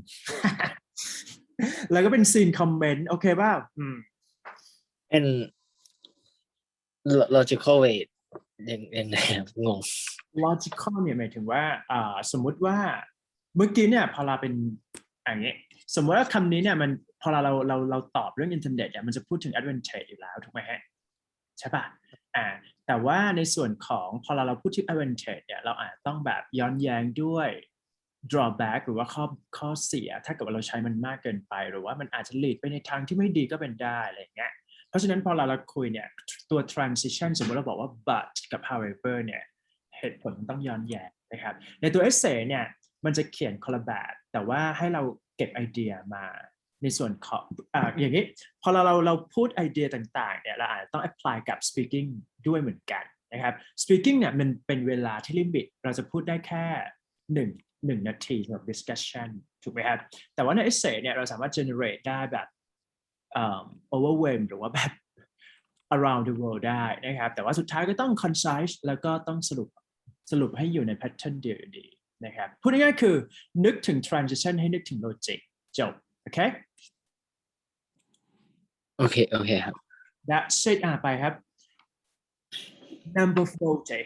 แล้วก็เป็นซีนคอมเมนต์โอเคป่ะand logical way ยังไงงง logical เนี่ยหมายถึงว่าสมมุติว่าเมื่อกี้เนี่ยพอเราเป็นอย่างนี้สมมติว่าคำนี้เนี่ยมันพอเราตอบเรื่องอินเทอร์เน็ตเนี่ยมันจะพูดถึง advantage อยู่แล้วถูกไหมฮะใช่ป่ะแต่ว่าในส่วนของพอเราพูดถึง advantage เนี่ยเราอาจจะต้องแบบย้อนแย้งด้วย drawback หรือว่าข้อเสียถ้าเกิดว่าเราใช้มันมากเกินไปหรือว่ามันอาจจะ lead ไปในทางที่ไม่ดีก็เป็นได้อะไรอย่างเงี้ยเพราะฉะนั้นพอเราคุยเนี่ยตัว transition สมมติเราบอกว่า but กับ however เนี่ยเหตุผลมันต้องย้อนแย้งนะครับในตัว essay เนี่ยมันจะเขียนคนละแบบแต่ว่าให้เราเก็บไอเดียมาในส่วนของอย่างนี้พอเราพูดไอเดียต่างๆเนี่ยเราอาจจะต้อง apply กับ speaking ด้วยเหมือนกันนะครับ speaking เนี่ยมันเป็นเวลาที่ลิมิตเราจะพูดได้แค่1นาทีสำหรับ discussion ถูกไหมครับแต่ว่าใน essay เนี่ยเราสามารถ generate ได้แบบoverwhelm หรือว่าแบบ around the world ได้นะครับแต่ว่าสุดท้ายก็ต้อง concise แล้วก็ต้องสรุปให้อยู่ใน pattern เดียวดีนะครับพูดง่ายๆคือนึกถึง transition ให้นึกถึง logic จบโอเคโอเคครับ That's it ไปครับ number 40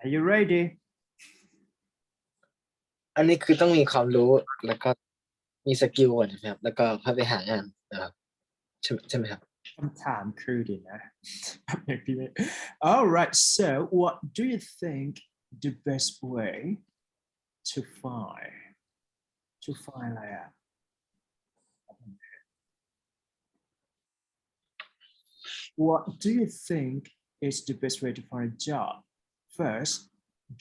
Are you ready อันนี้คือต้องมีความรู้แล้วก็มีสกิลก่อนใช่ไหมครับแล้วก็เข้าไปหางานนะครับใช่ไหมครับคำถามคือดีนะ All right so what do you think the best way to find อะไรอ่ะ What do you think is the best way to find a job? First,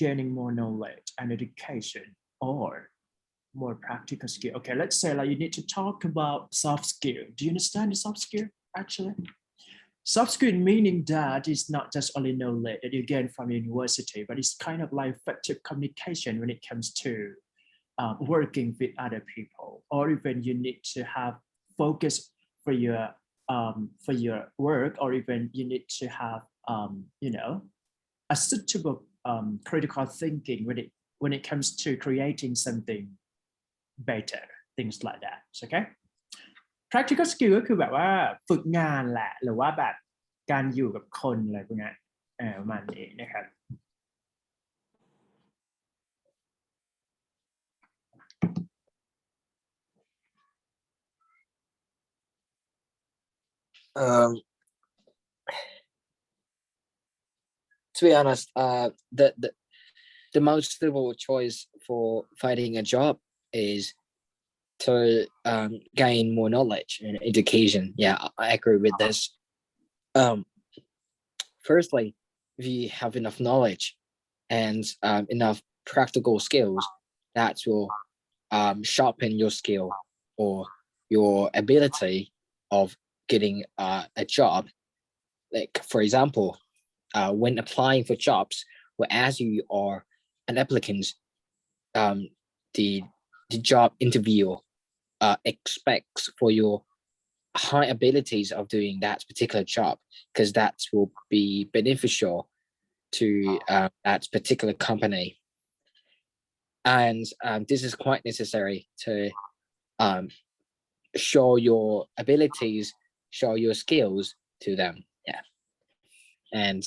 gaining more knowledge and education, or more practical skill. Okay, let's say like you need to talk about soft skill. Do you understand the soft skill actually? Soft skill meaning that it's not just only knowledge that you gain from university, but it's kind of like effective communication when it comes to working with other people, or even you need to have focus for your work, or even you need to have a suitable critical thinking when it comes to creating something better, things like that. Okay. practical skill ก็คือแบบว่าฝึกงานแหละหรือว่าแบบการอยู่กับคนอะไรพวกนี้ประมาณนี้นะครับ Um, to be honest, the most suitable choice for finding a job is to gain more knowledge and education. Yeah, I agree with this. Firstly, if you have enough knowledge and enough practical skills, that will sharpen your skill or your ability of getting a job. Like for example, when applying for jobs, or as you are an applicant, um, the job interview expects for your high abilities of doing that particular job, because that will be beneficial to that particular company. And this is quite necessary to show your abilities, show your skills to them. Yeah. And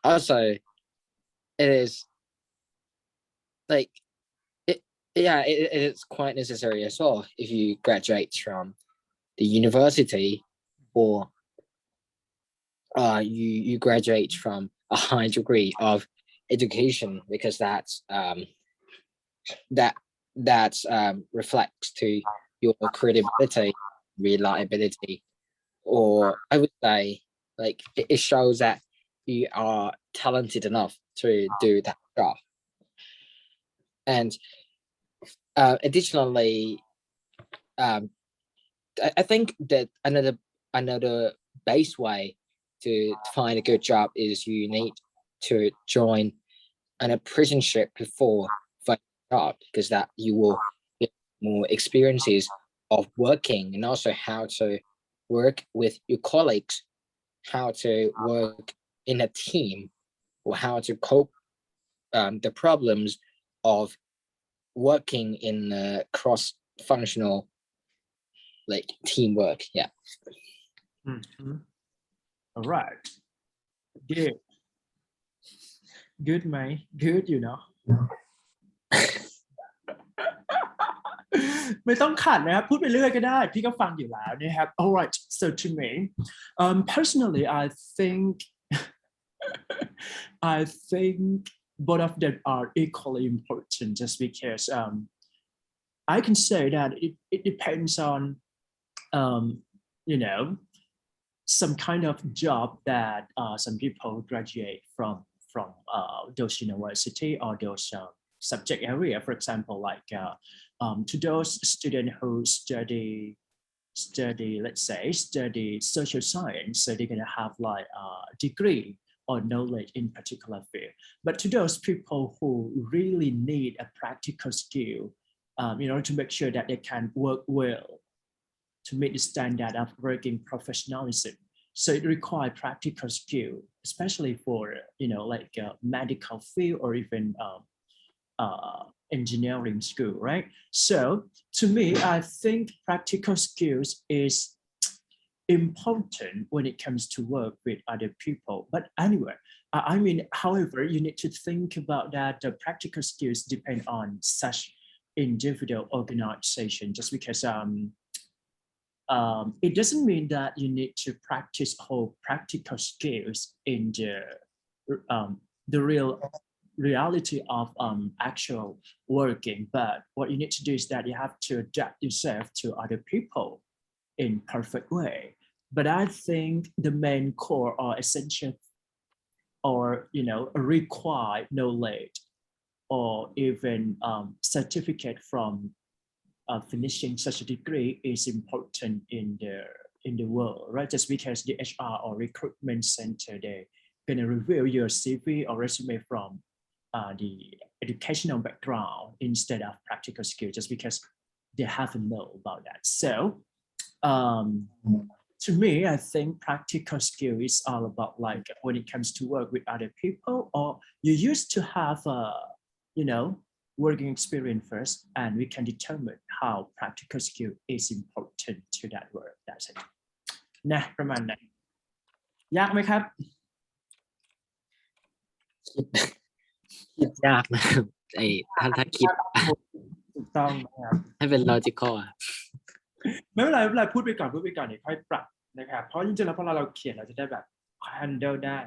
also, it is like it is quite necessary as well if you graduate from the university, or you graduate from a high degree of education, because that reflects to your credibility, reliability, or I would say like it shows that you are talented enough to do that job. And additionally, I think that another base way to find a good job is you need to join an apprenticeship before finding a job, because that you will get more experiences of working, and also how to work with your colleagues, how to work in a team, or how to cope the problems of working in cross-functional like teamwork. Yeah. Mhm. All right. Good. Good ไหม Good you know ไม่ต้องขัดนะครับพูดไปเรื่อยก็ได้พี่ก็ฟังอยู่แล้วนะครับ All right, so to me, personally, I think both of them are equally important, just because I can say that it depends on you know some kind of job that some people graduate from those university or those subject area. For example, like to those students who study, let's say, study social science, so they're gonna have like a degree or knowledge in particular field. But to those people who really need a practical skill, to make sure that they can work well, to meet the standard of working professionalism. So it requires practical skill, especially for like medical field or even engineering school, right? So to me, I think practical skills is important when it comes to work with other people. But anyway, I mean, however, you need to think about that the practical skills depend on such individual organization, just because it doesn't mean that you need to practice whole practical skills in the reality of actual working. But what you need to do is that you have to adapt yourself to other people in perfect way. But I think the main core or essential or required knowledge or even certificate from finishing such a degree is important in the world, right? Just because the HR or recruitment center, they're gonna review your CV or resume from the educational background instead of practical skill, just because they have to know about that. So to me, I think practical skill is all about like when it comes to work with other people, or you used to have working experience first, and we can determine how practical skill is important to that work. That's it นะประมาณนั้นยากไหมครับ คิดยากนะครับถ้าคิด ถูกต้องนะครับ ให้เป็น logical อะ ไม่เป็นไรไม่เป็นไรพูดไปก่อนเดี๋ยวค่อยปรับนะครับเพราะจริงๆแล้วพอเราเขียนเราจะได้แบบ handle ได้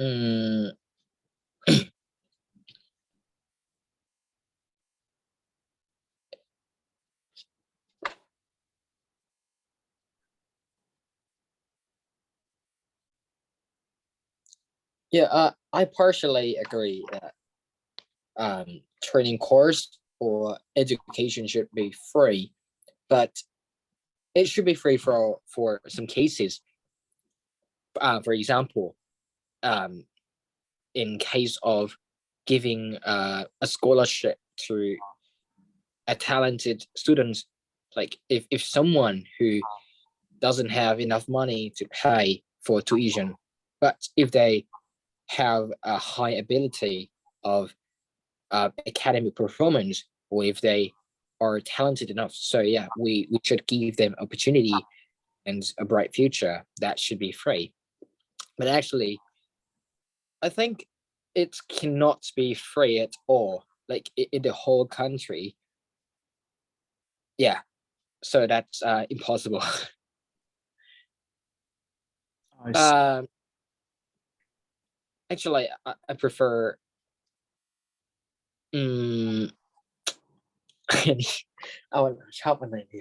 Mm, yeah, I partially agree that training course or education should be free, but it should be free for some cases. For example, in case of giving a scholarship to a talented student, like if someone who doesn't have enough money to pay for tuition, but if they have a high ability of academic performance, or if they are talented enough, so yeah, we should give them opportunity and a bright future. That should be free. But actually, I think it cannot be free at all, like in the whole country. Yeah, so that's impossible. I see. Actually, I prefer อืม อันนี้เอาชอบอันไหนดี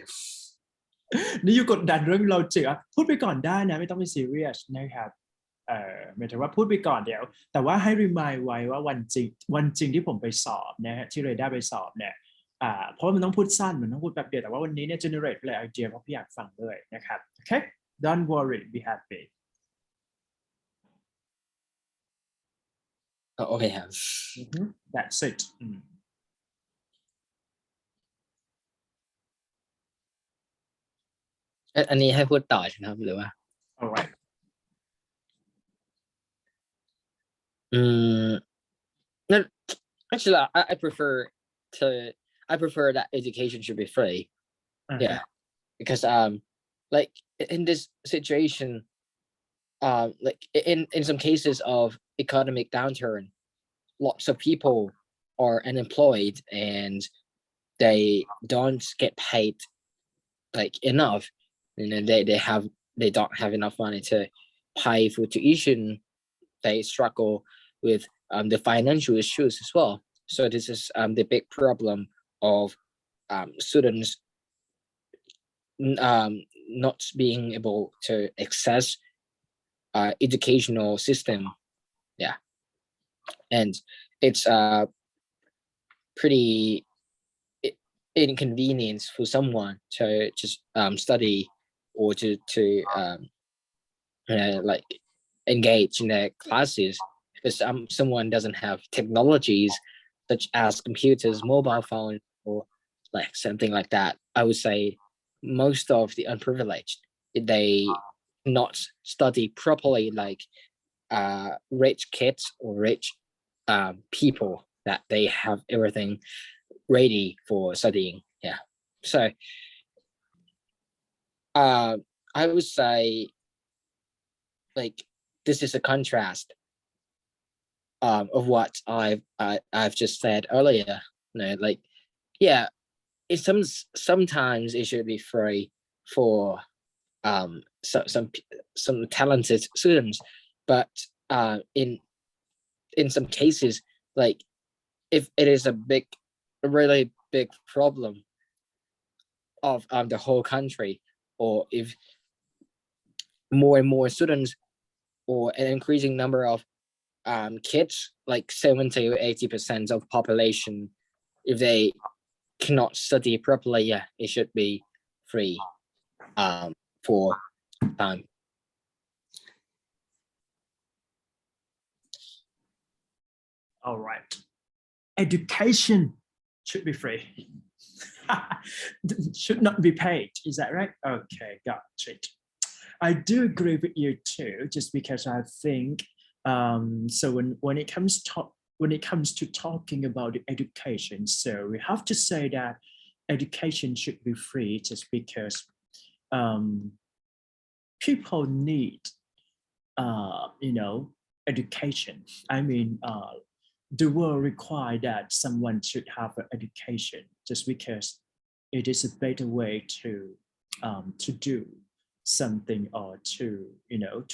นี่อยู่กดดันเรื่องเราเจอพูดไปก่อนได้นะไม่ต้องไปซีเรียสนะครับหมายถึงว่าพูดไปก่อนเดี๋ยวแต่ว่าให้ remind ไว้ว่าวันจริงที่ผมไปสอบนะฮะที่เรด้าไปสอบเนี่ยเพราะว่ามันต้องพูดสั้นมันต้องพูดแป๊บเดียวแต่ว่าวันนี้เนี่ย generate เลยไอเดียเพราะพี่อยากฟังด้วยนะครับโอเค don't worry be happy โอเคครับ that's it อันนี้ให้พูดต่อใช่ไหมครับหรือว่า alright no, actually, I prefer that education should be free. Yeah, because like in this situation, like in some cases of economic downturn, lots of people are unemployed and they don't get paid like enough, and then they don't have enough money to pay for tuition. They struggle with the financial issues as well. So this is the big problem of students not being able to access educational system. Yeah, and it's pretty inconvenience for someone to just study or to like engage in their classes because someone doesn't have technologies such as computers, mobile phones, or like something like that. I would say most of the unprivileged, they not study properly like rich kids or rich people that they have everything ready for studying. Yeah. So I would say like this is a contrast of what I've just said earlier. You know, like yeah, it's sometimes it should be free for some talented students, but in some cases, like if it is a really big problem of the whole country, or if more and more students or an increasing number of kids, like 70 or 80% of population, if they cannot study properly, yeah, it should be free for time. All right. Education should be free. Should not be paid. Is that right? Okay, got it. I do agree with you too, just because I think so when it comes to talking about education, so we have to say that education should be free just because people need education. I mean, the world requires that someone should have an education just because it is a better way to do something or to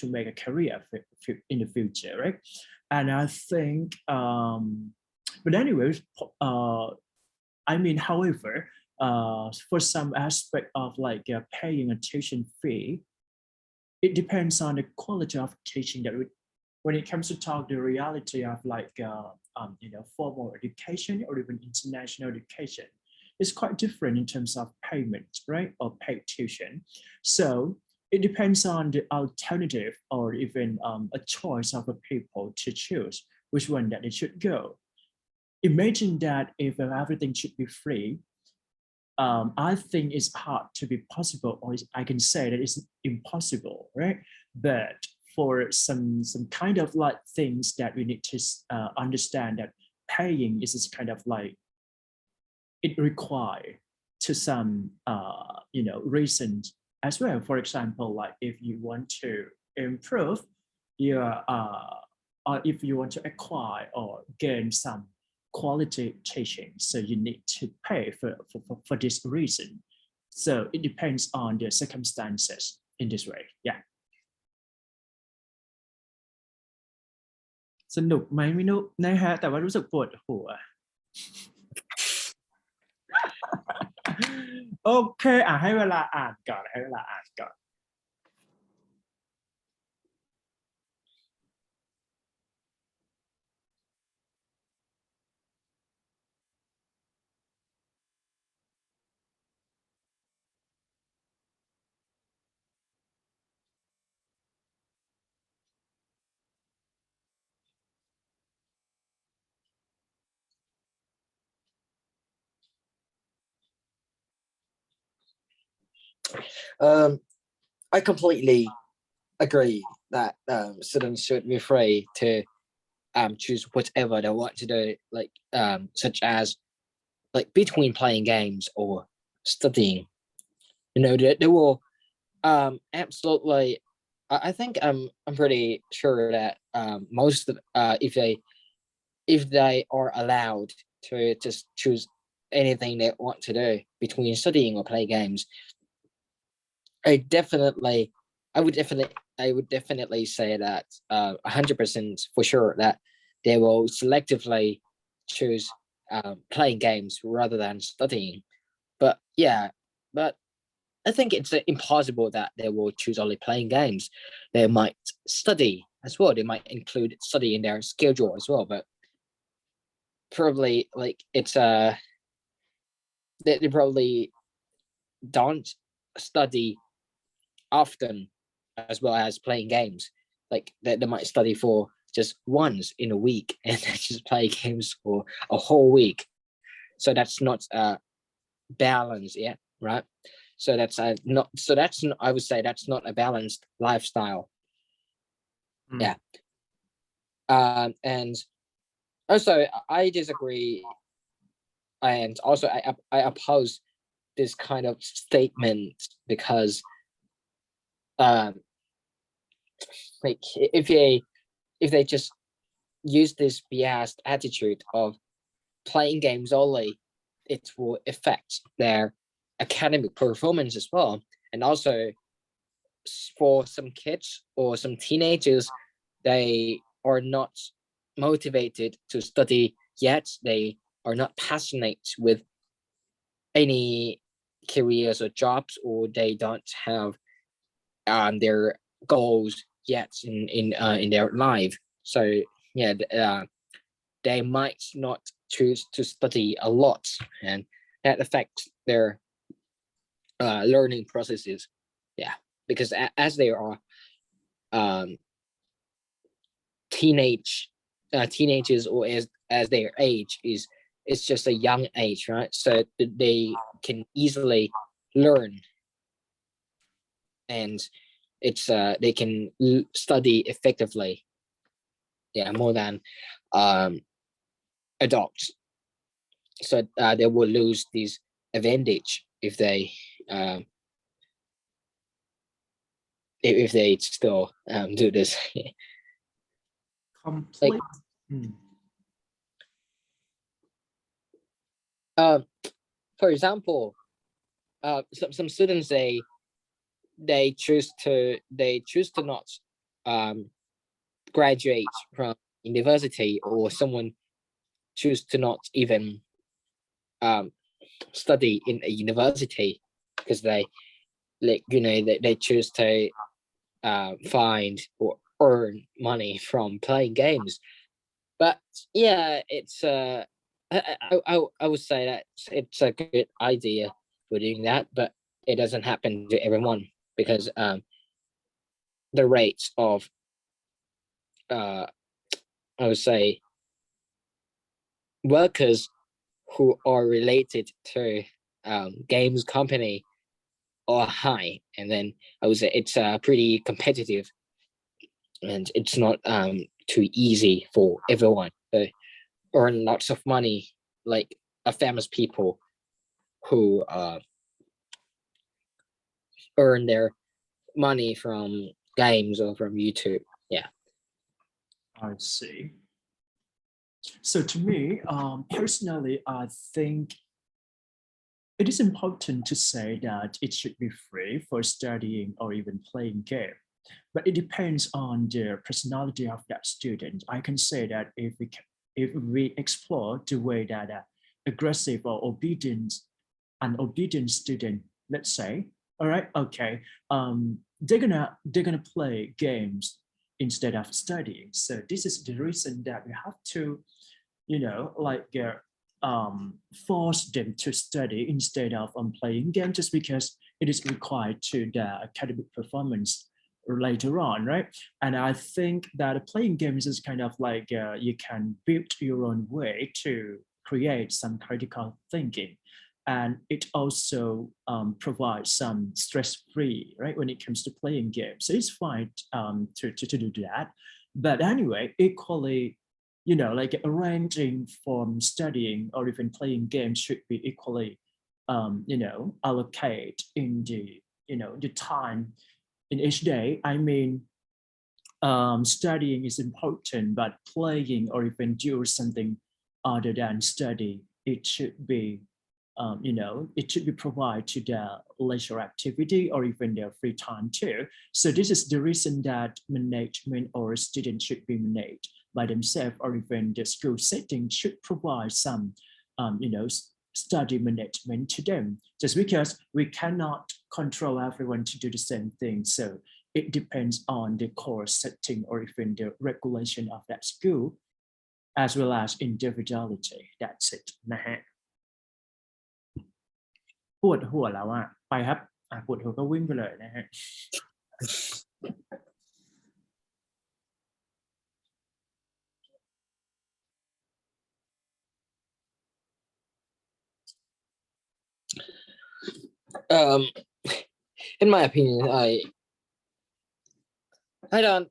make a career in the future, right? And I think, but anyways, I mean, however, for some aspect of like paying a tuition fee, it depends on the quality of teaching that when it comes to talk the reality of like formal education or even international education, it's quite different in terms of payment, right? Or paid tuition. So it depends on the alternative or even a choice of the people to choose which one that they should go. Imagine that if everything should be free, I think it's hard to be possible, or I can say that it's impossible, right? But for some kind of like things that we need to understand that paying is kind of like it require to some reasons as well. For example, like if you want to improve your or if you want to acquire or gain some quality teaching, so you need to pay for this reason. So it depends on the circumstances in this way. Yeah. สนุกไหมไม่รู้นะฮะแต่ว่ารู้สึกปวดหัว โอเคให้เวลาอ่านก่อนให้เวลาอ่านก่อน I completely agree that students should be free to choose whatever they want to do, like such as like between playing games or studying. They will absolutely. I think I'm pretty sure that most of, if they are allowed to just choose anything they want to do between studying or play games, I would definitely say that 100% for sure that they will selectively choose playing games rather than studying. But yeah, but I think it's impossible that they will choose only playing games. They might study as well. They might include study in their schedule as well. But probably like it's they probably don't study often as well as playing games. Like they might study for just once in a week and then just play games for a whole week. So that's not balanced yet, right? So that's not. So that's I would say that's not a balanced lifestyle. Yeah. And also I disagree, and also I oppose this kind of statement because like if they just use this biased attitude of playing games only, it will affect their academic performance as well. And also for some kids or some teenagers, they are not motivated to study yet. They are not passionate with any careers or jobs, or they don't have their goals yet in their life. So yeah, they might not choose to study a lot, and that affects their learning processes. Yeah, because as they are teenagers, or as as their age is it's just a young age, right? So they can easily learn, and it's they can study effectively, yeah, more than adults. So they will lose this advantage if they still do this. complete. Mm. For example, some students they choose to not graduate from university, or someone choose to not even study in a university because they they choose to find or earn money from playing games. But yeah, it's I would say that it's a good idea for doing that, but it doesn't happen to everyone because the rates of I would say workers who are related to games company are high, and then I would say it's pretty competitive, and it's not too easy for everyone to earn lots of money like a famous people who earn their money from games or from YouTube. Yeah. I see. So to me, personally, I think it is important to say that it should be free for studying or even playing game, but it depends on the personality of that student. I can say that if we explore the way that aggressive or an obedient student, let's say, all right, okay, they're gonna play games instead of studying. So this is the reason that we have to, like force them to study instead of playing games, just because it is required to the academic performance later on, right? And I think that playing games is kind of like you can build your own way to create some critical thinking, and it also provides some stress-free, right, when it comes to playing games. So it's fine to do that. But anyway, equally, like arranging from studying or even playing games should be equally, allocate in the time in each day. I mean, studying is important, but playing or even do something other than study, it should be, it should be provided to the leisure activity or even their free time too. So this is the reason that management or students should be managed by themselves, or even the school setting should provide some, study management to them, just because we cannot control everyone to do the same thing. So it depends on the course setting or even the regulation of that school, as well as individuality. That's it นะฮะปวดหัวแล้วอะไปครับปวดหัวก็วิ่งไปเลยนะฮะ In my opinion, I don't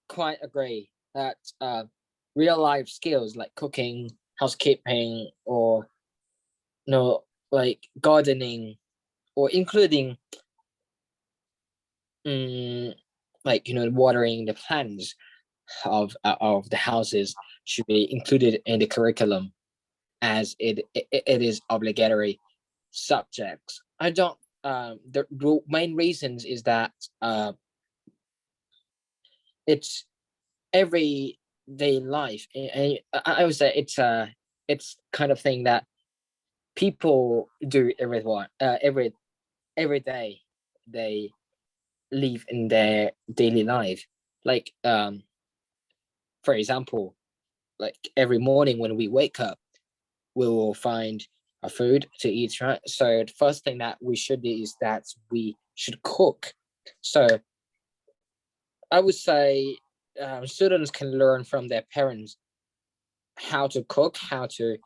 quite agree that real life skills like cooking, housekeeping, or like gardening, or including like watering the plants of the houses should be included in the curriculum, as it is obligatory subjects. I don't the main reasons is that it's everyday life, and I would say it's kind of thing that people do every day they live in their daily life. Like for example, like every morning when we wake up, we will find a food to eat, right? So the first thing that we should do is that we should cook. So I would say students can learn from their parents how to cook, how to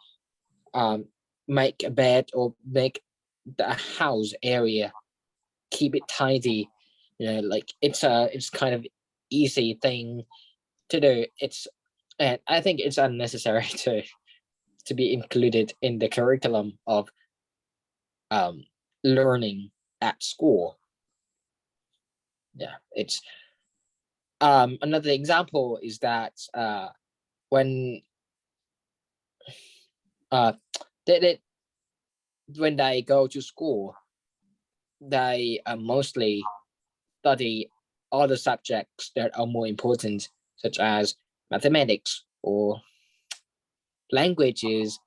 make a bed or make the house area, keep it tidy. Like it's kind of easy thing to do. And I think it's unnecessary to be included in the curriculum of learning at school. Yeah, it's another example is that when when they go to school, they mostly study other subjects that are more important, such as mathematics or languages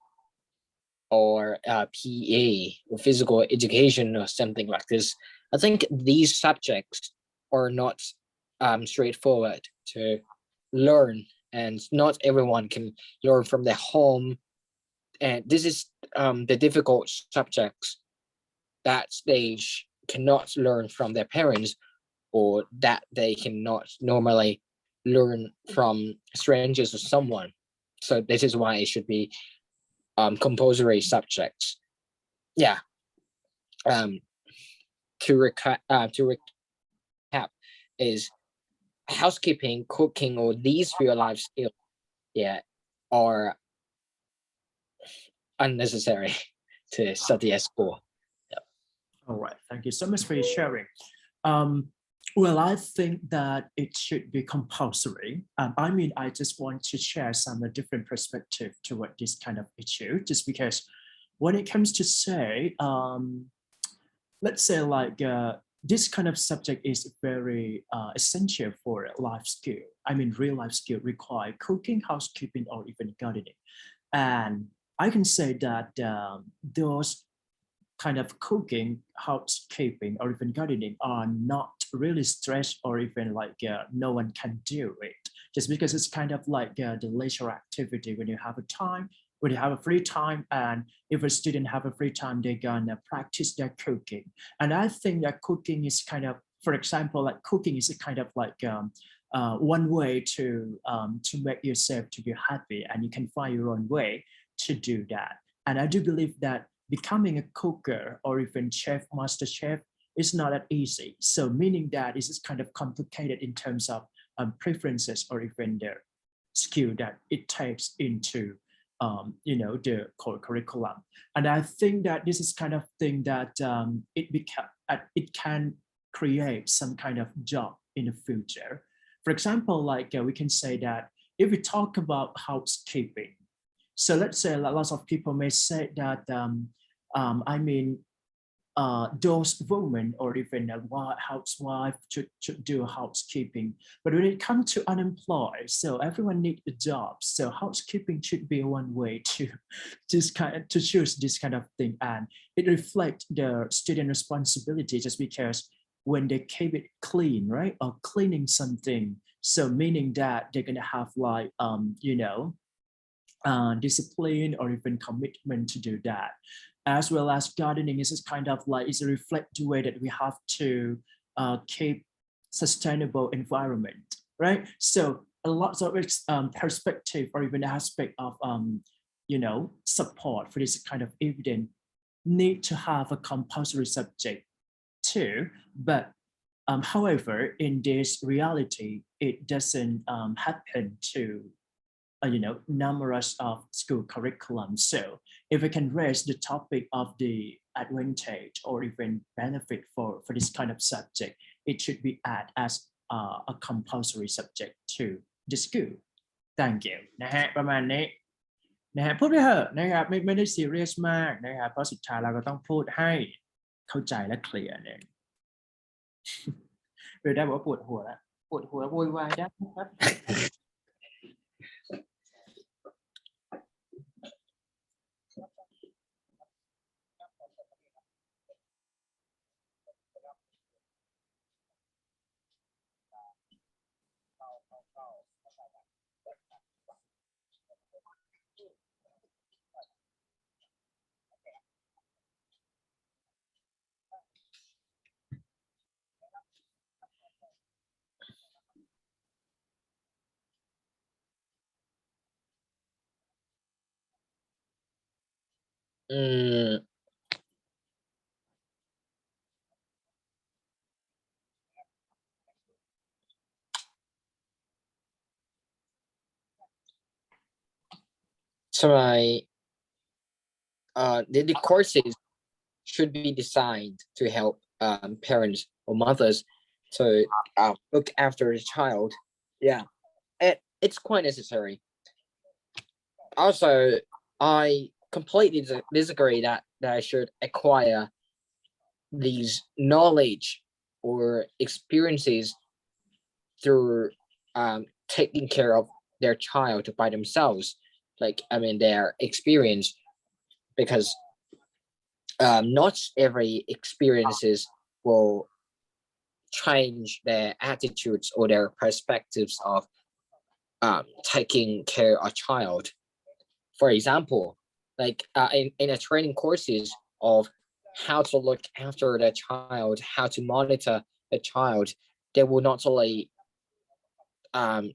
or PE or physical education or something like this. I think these subjects are not straightforward to learn, and not everyone can learn from their home. And this is the difficult subjects that they cannot learn from their parents, or that they cannot normally learn from strangers or someone. So this is why it should be compulsory subjects. Yeah. To recap, is housekeeping, cooking, or these real life skills, yeah, are unnecessary to study at school. All right, thank you so much for your sharing. Well, I think that it should be compulsory. I mean, I just want to share some different perspective toward this kind of issue, just because when it comes to say, let's say like this kind of subject is very essential for life skill. I mean, real life skill require cooking, housekeeping, or even gardening. And I can say that those kind of cooking, housekeeping, or even gardening are not really stressed, or even like no one can do it, just because it's kind of like the leisure activity when you have a time, when you have a free time. And if a student have a free time, they're gonna practice their cooking. And I think that cooking is kind of, for example, like cooking is a kind of like one way to make yourself to be happy, and you can find your own way to do that. And I do believe that becoming a cooker or even chef, master chef, is not that easy. So meaning that it's kind of complicated in terms of preferences or even the skill that it takes into the core curriculum. And I think that this is kind of thing that it can create some kind of job in the future. For example, like we can say that if we talk about housekeeping, so let's say lots of people may say that, I mean, those women or even a housewife should do housekeeping. But when it comes to unemployed, so everyone needs a job. So housekeeping should be one way to to choose this kind of thing. And it reflects the student responsibility, just because when they keep it clean, right, or cleaning something, so meaning that they're gonna have like discipline or even commitment to do that. As well as gardening is kind of like, is a reflective way that we have to keep sustainable environment, right? So a lot of perspective or even aspect of support for this kind of evidence need to have a compulsory subject too. But however, in this reality, it doesn't happen to numerous of school curriculum. So if we can raise the topic of the advantage or even benefit for this kind of subject, it should be added as a compulsory subject to the school. Thank you นะฮะประมาณนี้นะฮะพูดไปเถอะนะครับไม่ได้ซีเรียสมากนะครับเพราะสุดท้ายเราก็ต้องพูดให้เข้าใจและเคลียร์เนี่ยหรือได้บอกว่าปวดหัวแล้วปวดหัวโวยวายได้ครับ Mm, so the courses should be designed to help parents or mothers to look after the child. Yeah, it's quite necessary. Also, I completely disagree that I should acquire these knowledge or experiences through taking care of their child by themselves. Like, I mean, their experience, because not every experiences will change their attitudes or their perspectives of taking care of a child. For example, like in a training courses of how to look after the child, how to monitor the child, they will not only um,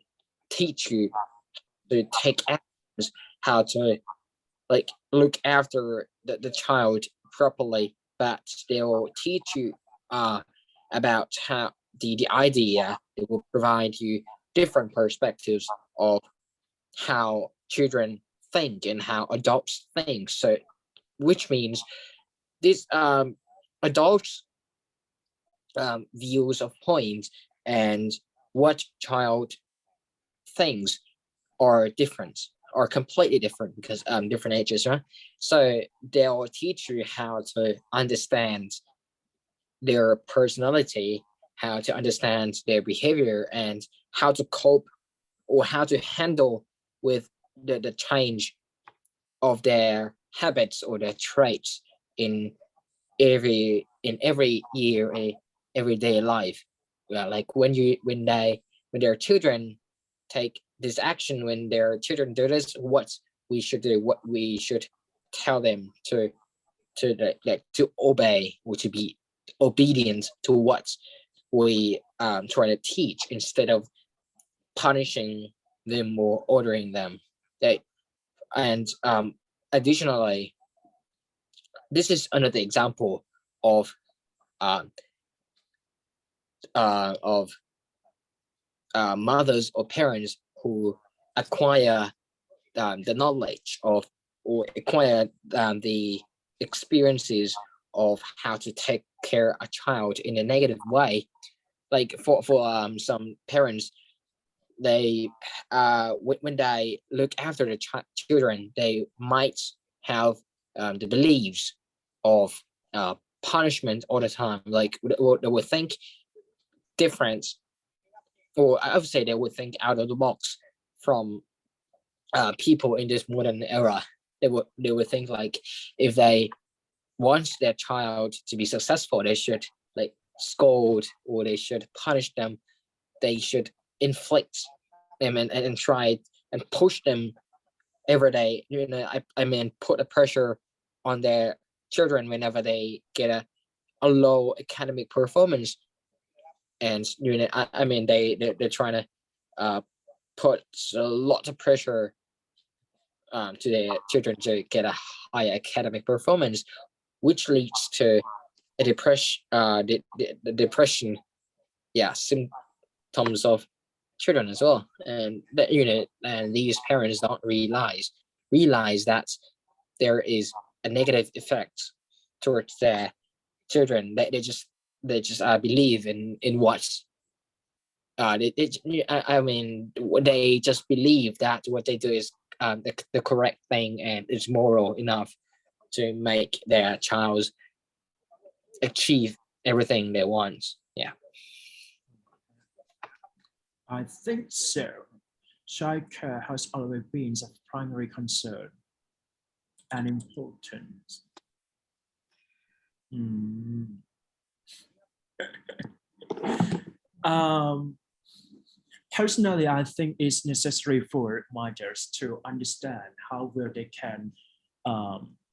teach you to take actions, how to like look after the child properly, but they'll teach you about how the idea. It will provide you different perspectives of how children think and how adults think. So, which means these adults views of points and what child thinks are different, are completely different because different ages, right? So they'll teach you how to understand their personality, how to understand their behavior, and how to cope or how to handle with the change of their habits or their traits in every year, everyday life. Yeah, like when their children take this action, when their children do this, what we should do, what we should tell them to like to obey or to be obedient to what we try to teach instead of punishing them or ordering them. They and additionally, this is another example of uh, of mothers or parents who acquire the knowledge of or acquire the experiences of how to take care of a child in a negative way. Like for some parents, they when they look after the children, they might have the beliefs of punishment all the time. Like they would think different, or I would say they would think out of the box from people in this modern era. They would think like if they want their child to be successful, they should like scold or they should punish them. They should inflict them and try and push them every day. I mean, put a pressure on their children whenever they get a low academic performance. And I mean, they're trying to put a lot of pressure to their children to get a high academic performance, which leads to a depression, the depression, yeah, symptoms of children as well. And that and these parents don't realize that there is a negative effect towards their children. They just believe in what I mean, they just believe that what they do is the correct thing and it's moral enough to make their child achieve everything they want. Yeah. I think so. Childcare has always been of primary concern and importance. Personally, I think it's necessary for mothers to understand how well they can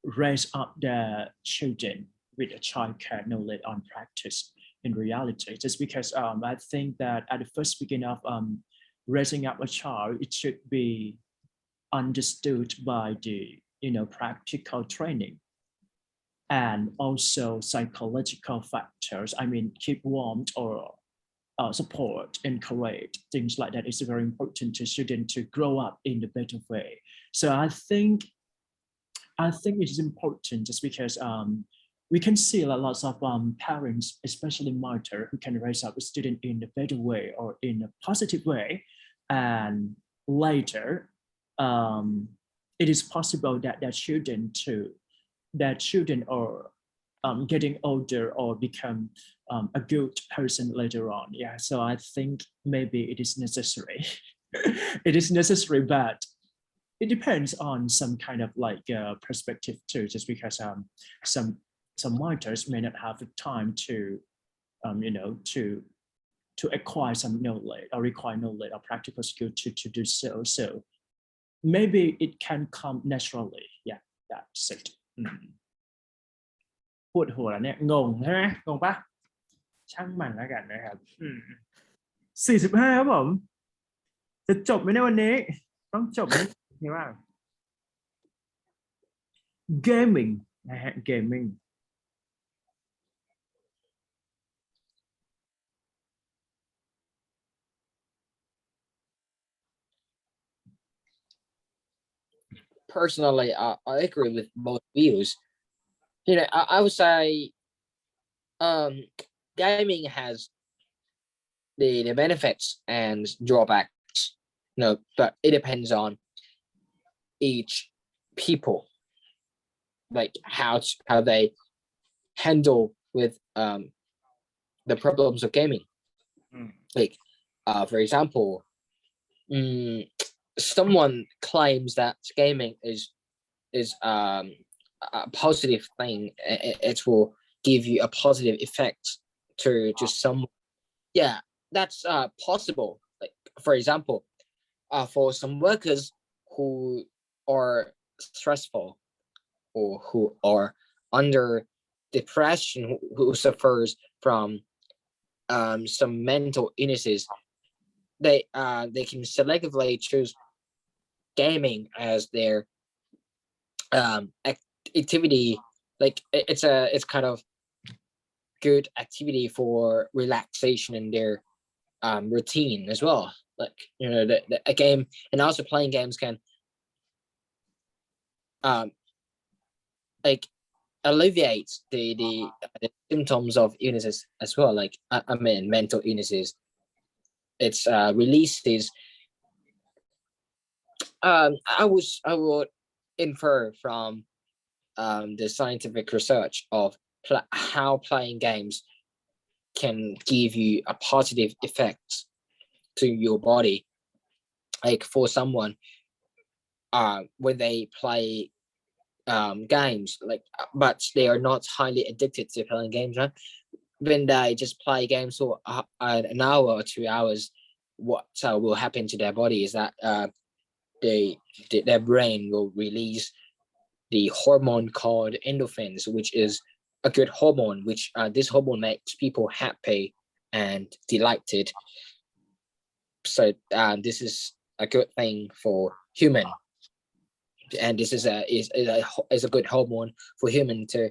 raise up their children with a childcare knowledge and practice in reality. Just because I think that at the first beginning of raising up a child, it should be understood by the practical training and also psychological factors. I mean, keep warmth or support, encourage, things like that is very important to students to grow up in a better way. So I think it's important just because we can see a lot of parents, especially mother, who can raise up a student in a better way or in a positive way, and later it is possible that that children are getting older or become a good person later on. Yeah, so I think maybe it is necessary. It is necessary, but it depends on some kind of like perspective too. Just because some writers may not have the time to to acquire some knowledge or require knowledge or practical skill to do so. So maybe it can come naturally. Yeah, that's it. ปวดหัวแล้วเนี่ยงงใช่ไหมงงปะช่างมันแล้วกันนะครับ45ครับผมจะจบไหมในวันนี้ต้องจบไหมนี่ว่า gaming นะฮะ gaming Personally, I agree with both views. I would say gaming has the benefits and drawbacks, but it depends on each people, like how they handle with the problems of gaming. Like for example, someone claims that gaming is a positive thing. It will give you a positive effect to some. Yeah, that's possible. Like for example, for some workers who are stressful or who are under depression, who suffers from some mental illnesses, they can selectively choose gaming as their activity. Like it's kind of good activity for relaxation in their routine as well. Like a game, and also playing games can like alleviate the symptoms of illnesses as well. Like I mean mental illnesses. It's releases. I would infer from the scientific research of how playing games can give you a positive effect to your body. Like for someone, when they play games, like but they are not highly addicted to playing games, right? When they just play games for an hour or 2 hours, what will happen to their body is that their brain will release the hormone called endorphins, which is a good hormone, which this hormone makes people happy and delighted. So this is a good thing for human, and this is a good hormone for human to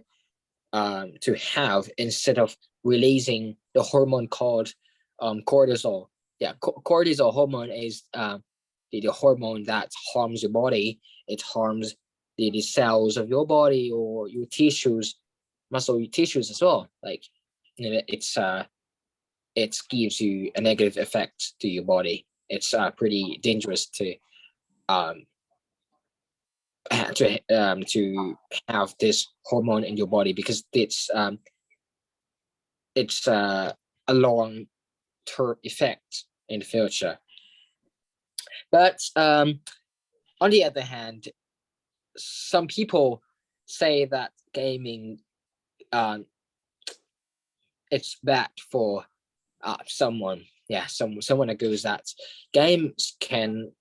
have, instead of releasing the hormone called cortisol. Yeah, cortisol hormone is the hormone that harms your body. It harms the cells of your body or your tissues, muscle tissues as well. Like it gives you a negative effect to your body. It's pretty dangerous to have this hormone in your body, because it's a long-term effect in the future. But on the other hand, some people say that gaming it's bad for someone. Yeah, someone agrees that games can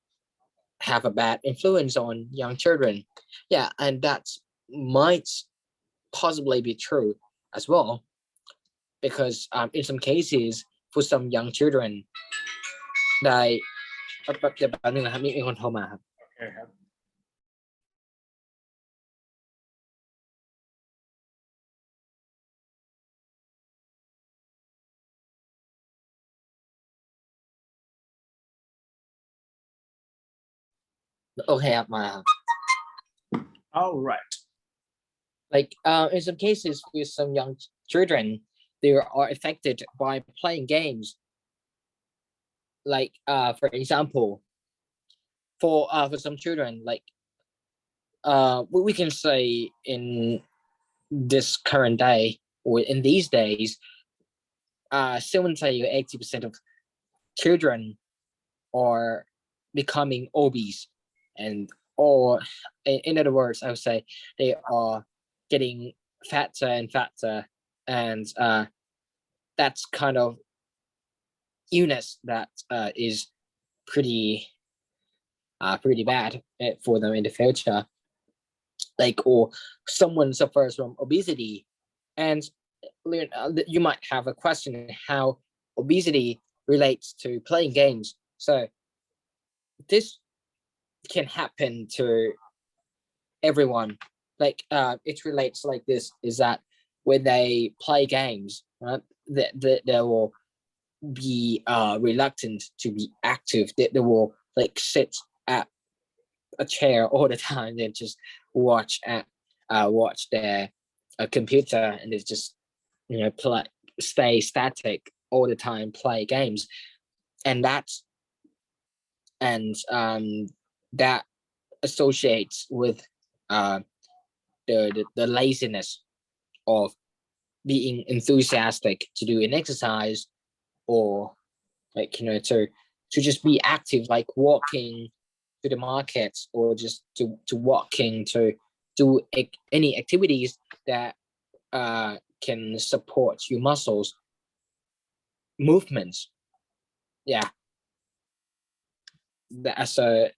have a bad influence on young children. Yeah, and that might possibly be true as well, because in some cases, for some young children, they แป๊บนึงนะครับมีคนโทรมาครับ Okay, โอเคครับมา all right like in some cases with some young children they are affected by playing games like for example for some children like we can say in this current day or in these days 70 or 80% of children are becoming obese and or in other words I would say they are getting fatter and fatter and that's kind of illness that is pretty bad for them in the future like or someone suffers from obesity and you might have a question how obesity relates to playing games so this can happen to everyone like it relates like this is that when they play games they will be reluctant to be active they will like sit at a chair all the time and just watch their computer and it's just play stay static all the time play games and that associates with uh the laziness of being enthusiastic to do an exercise or like to just be active like walking to the market or just to walking to do any activities that can support your muscles movements yeah that's the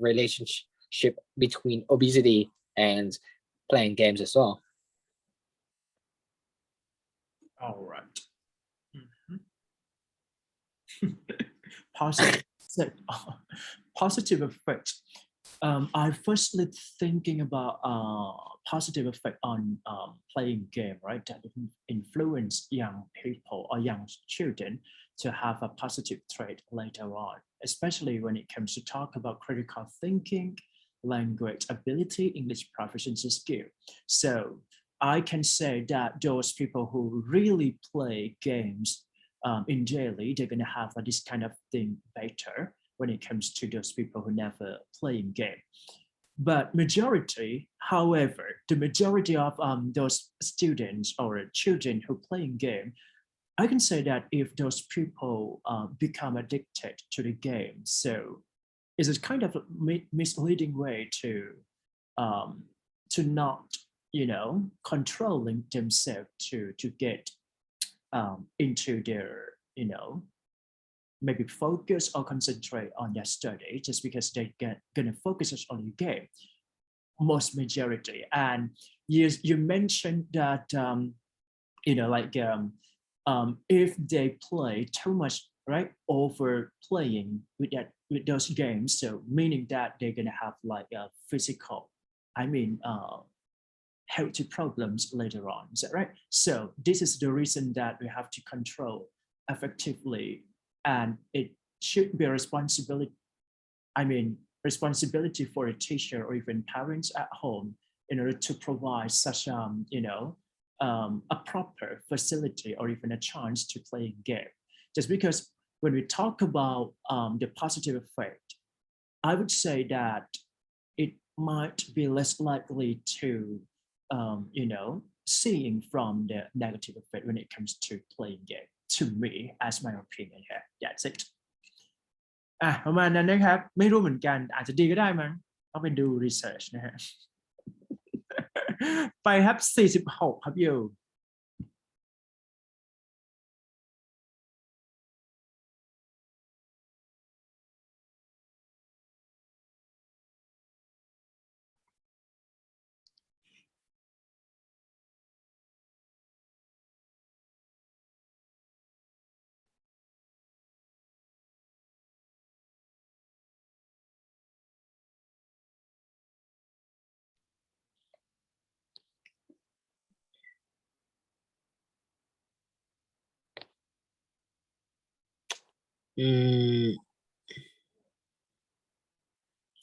relationship between obesity and playing games as well all right positive positive effect I firstly thinking about positive effect on playing game, right? That influence young people or young children to have a positive trait later on, especially when it comes to talk about critical thinking, language ability, English proficiency skill. So I can say that those people who really play games in daily, they're gonna have this kind of thing better when it comes to those people who never playing game. But majority, however, the majority of those students or children who playing game, I can say that if those people become addicted to the game, so it's a kind of a misleading way to not, controlling themselves to get into their, maybe focus or concentrate on their study just because they gonna focus on the game most majority and you mentioned that if they play too much right over playing with those games so meaning that they're gonna have like a physical healthy problems later on is that right so this is the reason that we have to control effectively and it should be a responsibility for a teacher or even parents at home in order to provide such a proper facility or even a chance to play a game just because when we talk about the positive effect I would say that it might be less likely to seeing from the negative effect when it comes to playing game to me as my opinion here that's it ประมาณนั้นนะครับไม่รู้เหมือนกันอาจจะดีก็ได้มั้งต้องไปดู research นะฮะ ไปครับ46ครับอยู่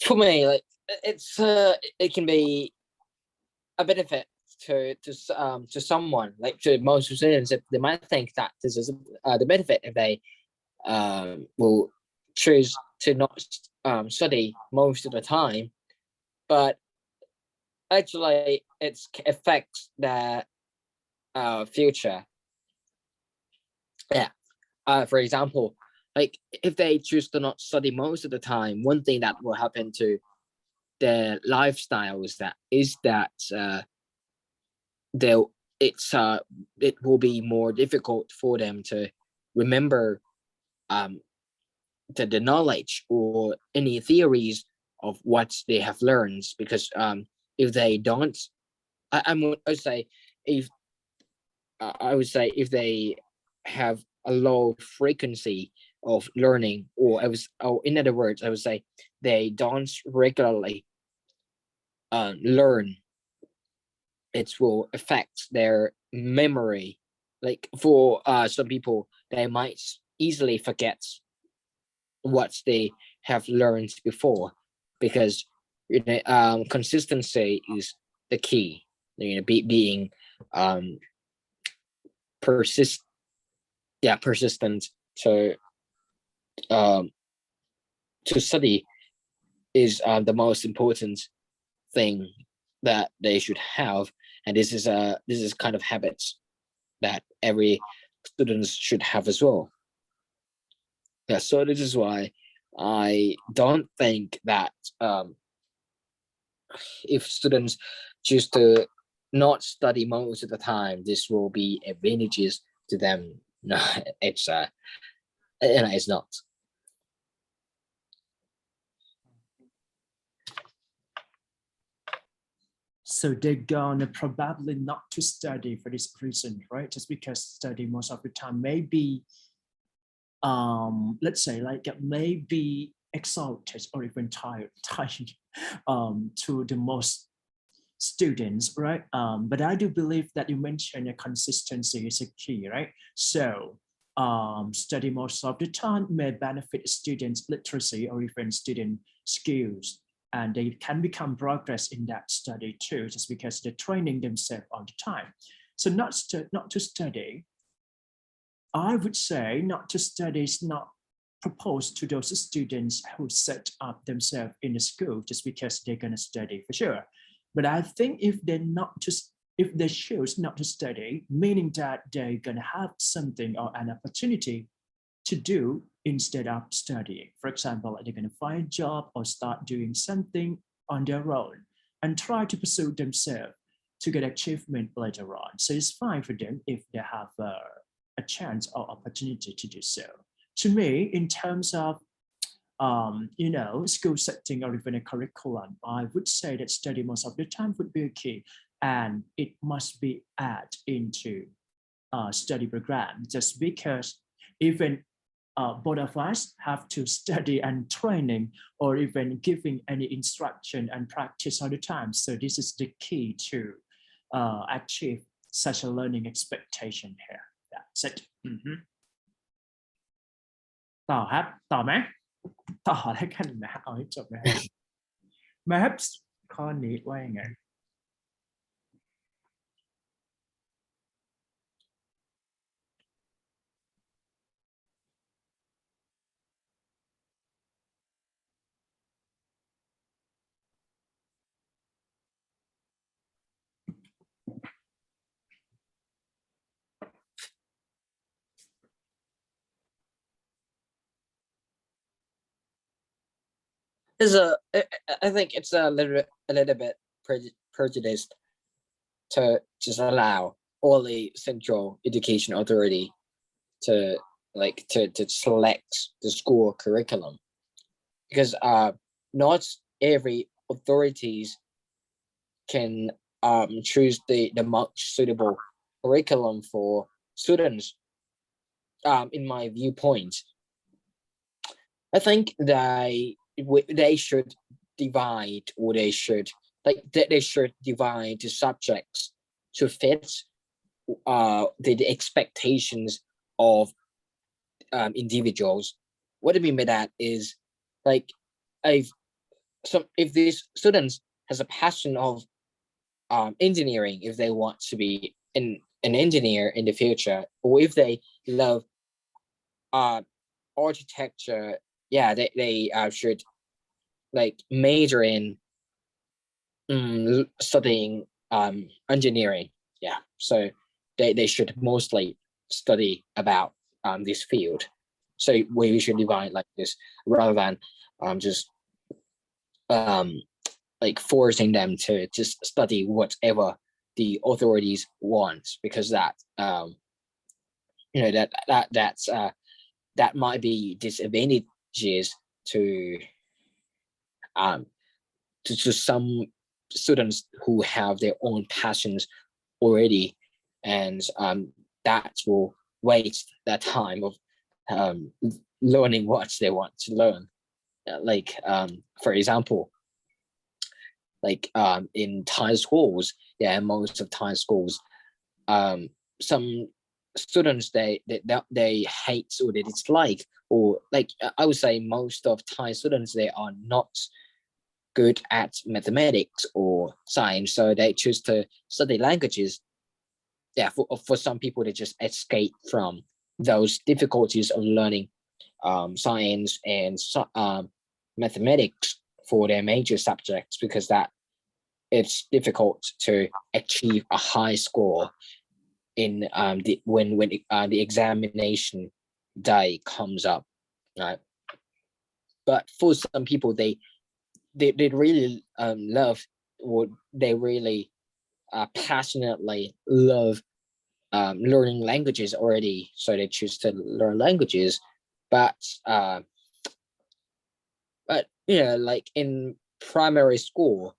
for me, like it can be a benefit to someone, like to most students. If they might think that this is the benefit if they will choose to not study most of the time, but actually it affects their future. Yeah. For example, like if they choose to not study most of the time, one thing that will happen to their lifestyles that they'll it will be more difficult for them to remember the knowledge or any theories of what they have learned, because if they don't, I would say if if they have a low frequency of learning, or in other words, I would say they don't regularly learn, it will affect their memory. Like for some people, they might easily forget what they have learned before, because consistency is the key. Being persistent to study is the most important thing that they should have, and this is kind of habits that every students should have as well. Yeah, so this is why I don't think that if students choose to not study most of the time, this will be advantages to them. No, it's not. So they're gonna probably not to study for this reason, right? Just because study most of the time maybe, let's say like maybe exalted or even tired to the most students, right? But I do believe that you mentioned consistency is a key, right? So study most of the time may benefit students' literacy or even student skills, and they can become progress in that study too, just because they're training themselves all the time. So not to study, I would say not to study is not proposed to those students who set up themselves in the school just because they're going to study for sure. But I think if they choose not to study, meaning that they're going to have something or an opportunity to do instead of studying. For example, they're going to find a job or start doing something on their own and try to pursue themselves to get achievement later on. So it's fine for them if they have a chance or opportunity to do so. To me, in terms of school setting or even a curriculum, I would say that study most of the time would be a key, and it must be added into study program, just because even both of us have to study and training or even giving any instruction and practice all the time. So this is the key to achieve such a learning expectation here. That's it. ต่อครับต่อไหมต่อแล้วกันนะเอาให้จบนะPerhaps ข้อนี้ว่ายังไง I think it's a little bit prejudiced to just allow all the central education authority to select the school curriculum, because not every authorities can choose the most suitable curriculum for students. In my viewpoint, I think they should divide, or they should divide the subjects to fit the expectations of individuals. What I mean by that is, like, if if these students has a passion of engineering, if they want to be an engineer in the future, or if they love architecture, yeah, they should like major in studying engineering. Yeah, so they should mostly study about this field. So we should divide like this rather than just like forcing them to just study whatever the authorities want, because that that might be disadvantages to um to some students who have their own passions already, and that will waste that time of um, learning what they want to learn. Like for example, like in Thai schools, yeah, most of Thai schools, some students they hate or they dislike, or like I would say most of Thai students, they are not good at mathematics or science, so they choose to study languages. Yeah, for some people, they just escape from those difficulties of learning science and mathematics for their major subjects, because that it's difficult to achieve a high score in when the examination day comes up, right? But for some people, they really love, or they really passionately love learning languages already, so they choose to learn languages. But like in primary school,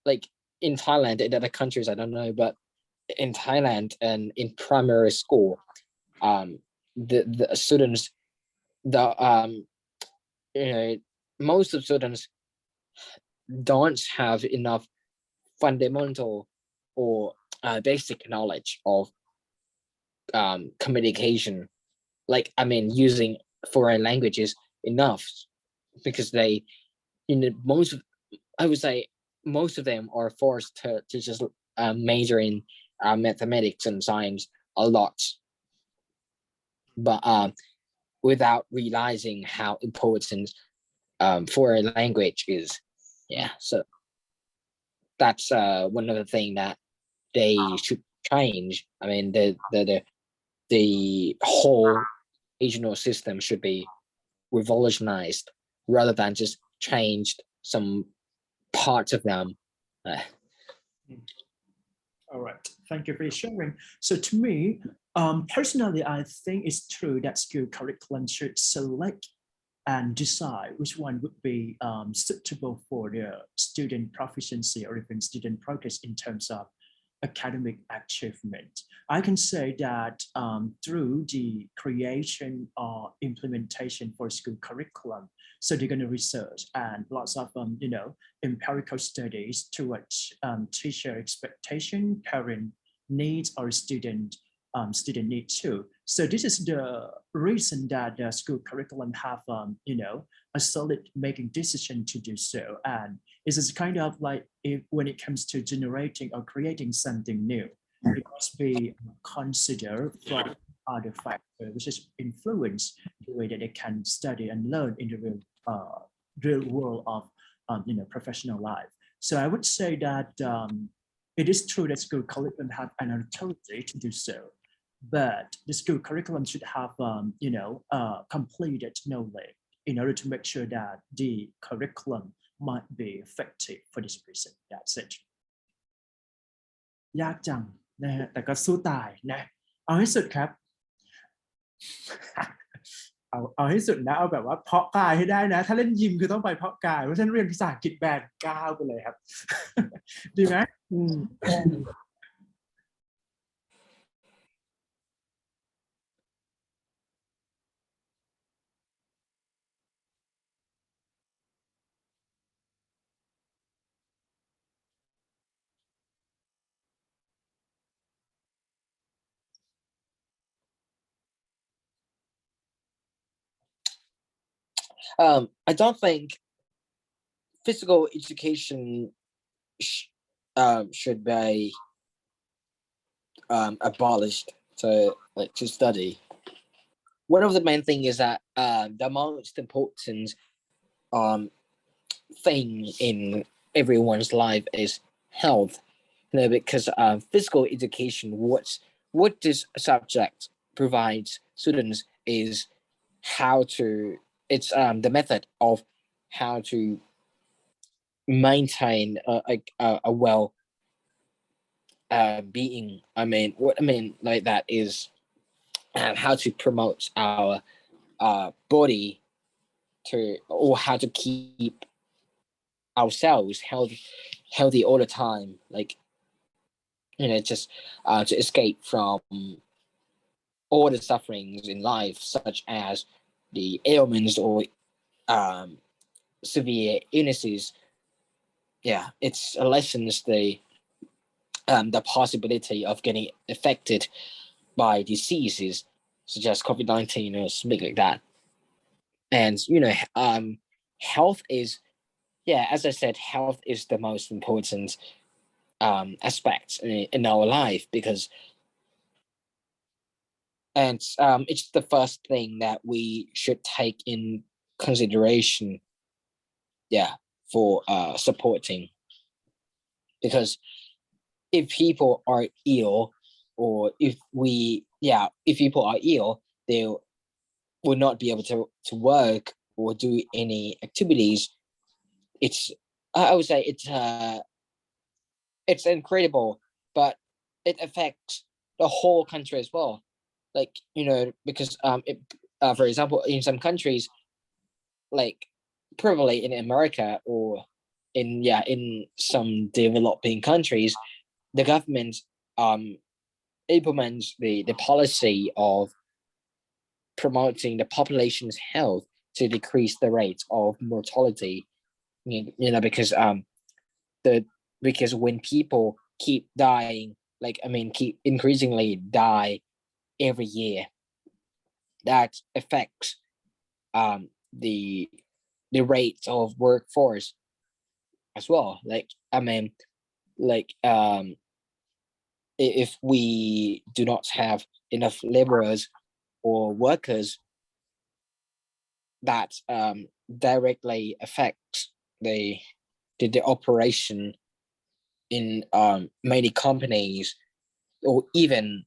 like in Thailand and other countries, I don't know, but in Thailand and in primary school, the students, the you know most of students don't have enough fundamental or basic knowledge of communication, like I mean using foreign languages enough, because they, most, I would say most of them are forced to just major in mathematics and science a lot, but without realizing how important foreign language is. Yeah, so that's one of the things that they should change. I mean, the whole educational system should be revolutionized rather than just changed some parts of them. All right, thank you for sharing. So to me, personally, I think it's true that school curriculum should select and decide which one would be suitable for the student proficiency or even student progress in terms of academic achievement. I can say that through the creation or implementation for school curriculum, so they're going to research and lots of empirical studies towards teacher expectation, parent needs, or student need too. So this is the reason that the school curriculum have a solid making decision to do so, and it is kind of like when it comes to generating or creating something new, it must be considered from other factors which is influence the way that they can study and learn in the real world of professional life. So I would say that it is true that school curriculum have an authority to do so, but the school curriculum should have completed knowledge in order to make sure that the curriculum might be effective for this reason. That's it. ยากจังนะฮะแต่ก็สู้ตายนะเอาให้สุดครับ เอาให้สุดนะเอาแบบว่าเพาะกายให้ได้นะถ้าเล่นยิมคือต้องไปเพาะกายเพราะฉะนั้นเรียนภาษาอังกฤษแบน9ไปเลยครับ ดีไหมI don't think physical education should be abolished to study. One of the main thing is that the most important thing in everyone's life is health. Because physical education, what this subject provides students is it's the method of how to maintain a well being. What I mean like that is how to promote our body or how to keep ourselves healthy all the time, like just to escape from all the sufferings in life, such as the ailments or severe illnesses. Yeah, it's lessens the possibility of getting affected by diseases such as COVID-19 or something like that. And health is, yeah, as I said, health is the most important aspect in our life, because it's the first thing that we should take in consideration, yeah, for supporting. Because if people are ill, or if people are ill, they will not be able to work or do any activities. I would say it's incredible, but it affects the whole country as well. Like, because for example, in some countries, like probably in America or in some developing countries, the government implements the policy of promoting the population's health to decrease the rate of mortality. Because because when people keep dying, keep increasingly die every year, that affects the rate of workforce as well. If we do not have enough laborers or workers, that directly affects the operation in many companies, or even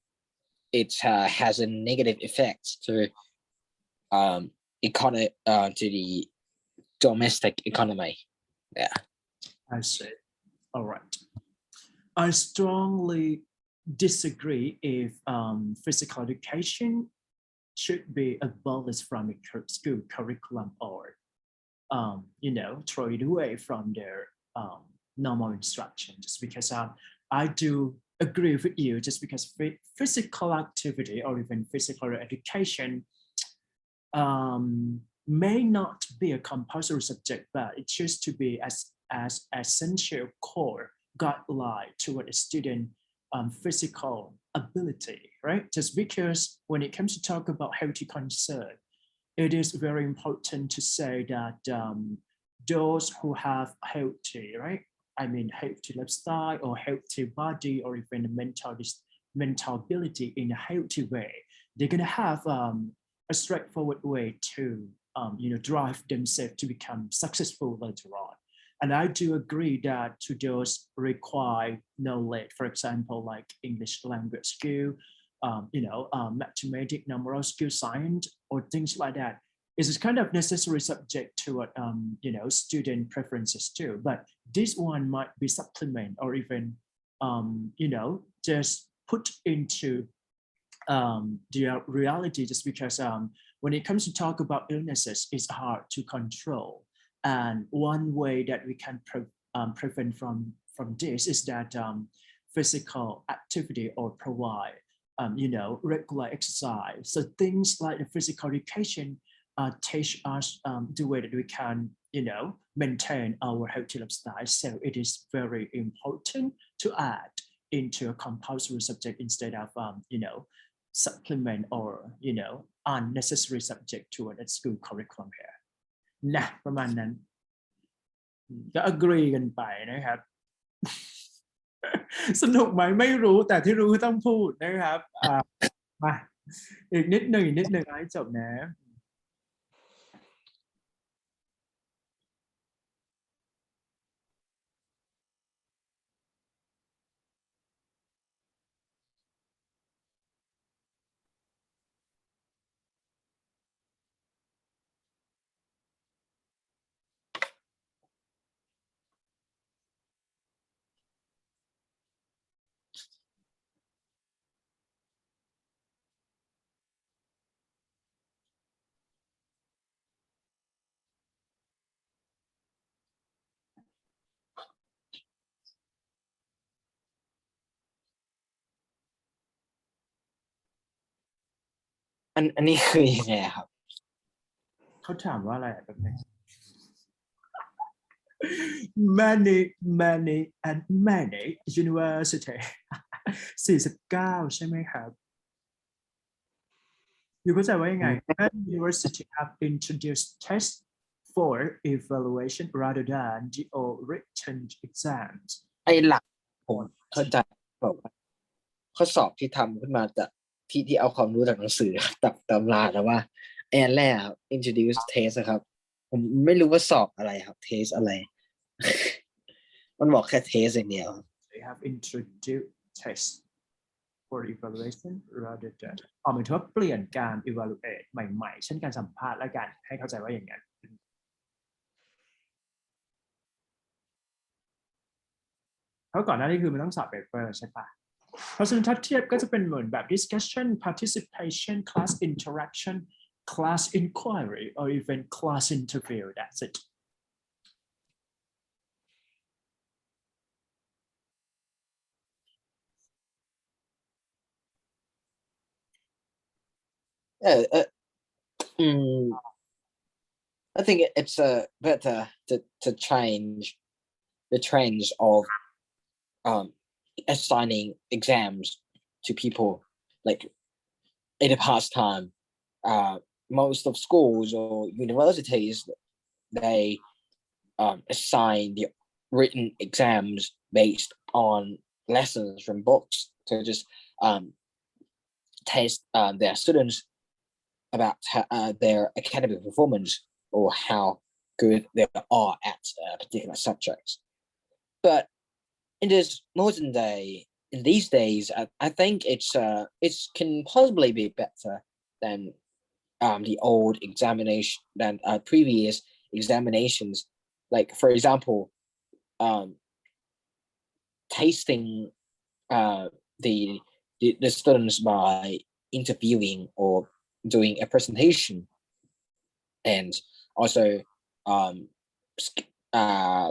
it has a negative effect to to the domestic economy. Yeah. I see. All right. I strongly disagree if physical education should be abolished from a school curriculum, or throw it away from their normal instruction, just because I do agree with you, just because physical activity or even physical education may not be a compulsory subject, but it should to be as essential core guideline toward a student physical ability, right? Just because when it comes to talk about healthy concern, it is very important to say that those who have healthy, right? I mean, healthy lifestyle or healthy body, or even mental ability in a healthy way, they're gonna have a straightforward way to drive themselves to become successful later on. And I do agree that to those require knowledge, for example, like English language skill, mathematics, numerical skill, science, or things like that, is kind of necessary subject to what student preferences too. But this one might be supplement, or even just put into the reality, just because when it comes to talk about illnesses, it's hard to control. And one way that we can prevent from this is that physical activity, or provide regular exercise. So things like the physical education teach us the way that we can maintain our healthy lifestyle. So it is very important to add into a compulsory subject instead of supplement or unnecessary subject to a school curriculum here. นะประมาณนั้น ก็ agree กันไปนะครับ สนุกไหมไม่รู้แต่ที่รู้ต้องพูดนะครับมาอีกนิดหนึ่งให้จบนะ อันนี้คือยังไงครับ เขาถามว่าอะไรแบบนี้ many and many university 49ใช่ไหมครับอยู่เข้าใจว่ายังไง many university have introduced tests for evaluation rather than the written exams ไอ้หลักผมเข้าใจบอกว่าข้อสอบที่ทำขึ้นมาจากที่เอาความรู้จากหนังสือตับตำราแต่ว่าแอนแรกครับ introduce test นะครับ ผมไม่รู้ว่าสอบอะไรครับ test อะไร มันบอกแค่ test อย่างเดียว they have introduced tests for evaluation rather than หมายถึงว่าเปลี่ยนการ evaluate ใหม่ๆเช่นการสัมภาษณ์และการให้เข้าใจว่าอย่างนั้นเพราะก่อนหน้านี้คือมันต้องสอบ paper ใช่ปะเพราะฉะนั้นถ้าเทียบก็จะเป็นเหมือนแบบ discussion participation class interaction class inquiry or even class interview that's it I think it's better to change the trends of assigning exams to people like in the past time. Most of schools or universities they assign the written exams based on lessons from books to just test their students about their academic performance or how good they are at particular subjects. But in this modern day, in these days, I think it can possibly be better than the old examination than previous examinations. Like for example, tasting the students by interviewing or doing a presentation, and also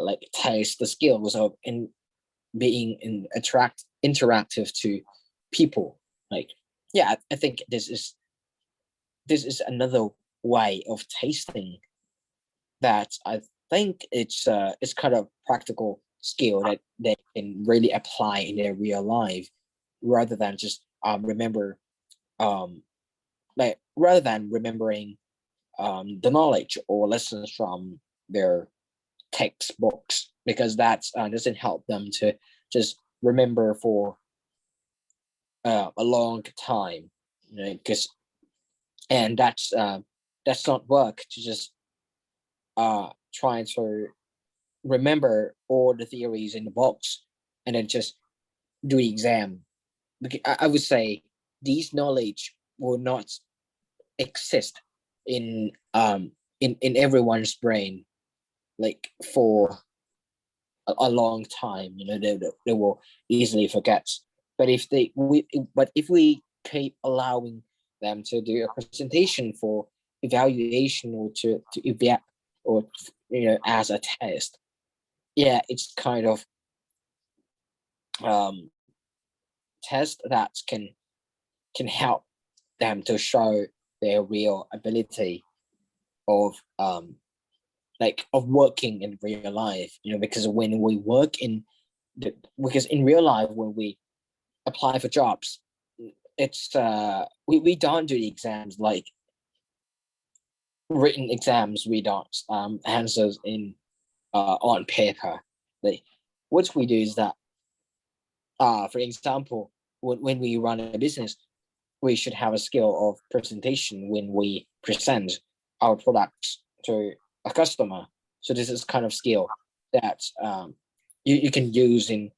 like test the skills of in being interactive to people. Like yeah, I think this is another way of tasting that I think it's kind of practical skill that they can really apply in their real life rather than just remember like rather than remembering the knowledge or lessons from their textbooks, because that doesn't help them to just remember for a long time, you know, because and that's not work to just trying to remember all the theories in the books and then just do the exam. I would say these knowledge will not exist in everyone's brain like for a long time. You know, they will easily forget. But if we keep allowing them to do a presentation for evaluation or to evaluate or you know as a test, yeah, it's kind of test that can help them to show their real ability of like of working in real life, you know, because when we work because in real life when we apply for jobs, it's we don't do the exams like written exams. We don't answers in on paper. Like what we do is that, for example, when we run a business, we should have a skill of presentation when we present our products to a customer. So this is kind of skill that you can use in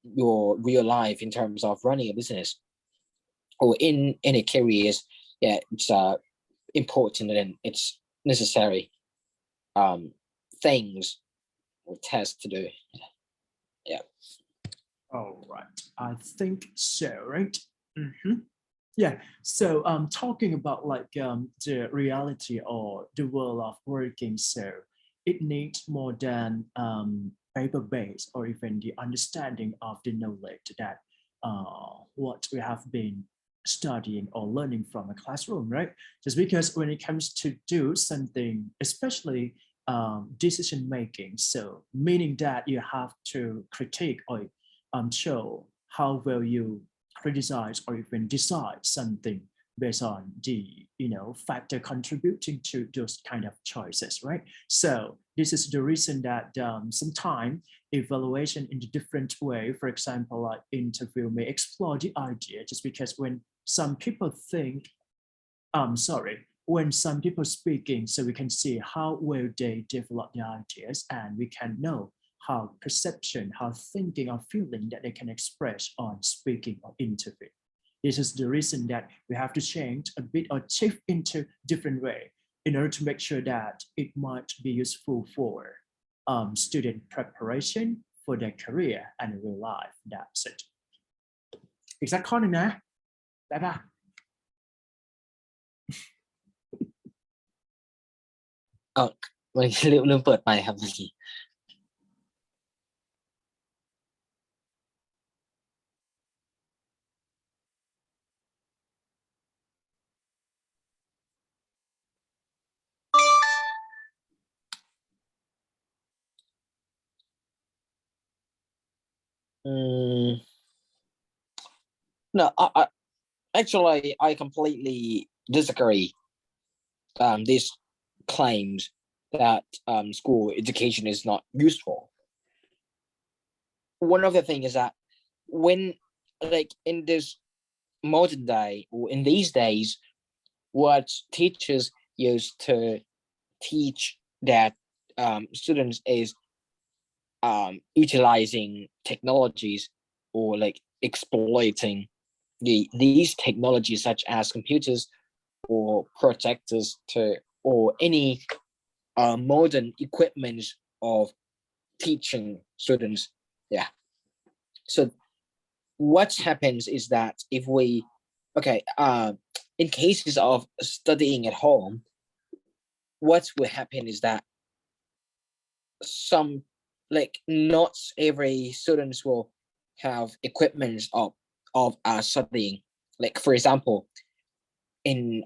your real life in terms of running a business or in any careers. Yeah, it's important and it's necessary things or tests to do. Yeah. All right, I think so, right? Yeah. So talking about like the reality or the world of working, so it needs more than paper-based or even the understanding of the knowledge that what we have been studying or learning from a classroom, right? Just because when it comes to do something, especially decision making, so meaning that you have to critique or show how well you criticize or even decide something based on the factor contributing to those kind of choices, right? So this is the reason that sometimes evaluation in a different way, for example, like interview may explore the idea just because when some people think, when some people speaking, so we can see how well they develop the ideas and we can know how perception, how thinking or feeling that they can express on speaking or interview. This is the reason that we have to change a bit or shift into different way in order to make sure that it might be useful for student preparation for their career and real life. That's it. อีกสักข้อหนึ่งนะได้ปะ มันลืมเปิดไมค์ครับเมื่อกี้ No, actually, I completely disagree. These claims that school education is not useful. One of the things is that when, like in this modern day or in these days, what teachers used to teach that students is utilizing technologies or like exploiting these technologies such as computers or projectors or any modern equipment of teaching students. Yeah. So what happens is that if we, in cases of studying at home, what will happen is that some, like not every students will have equipment of studying. Like for example, in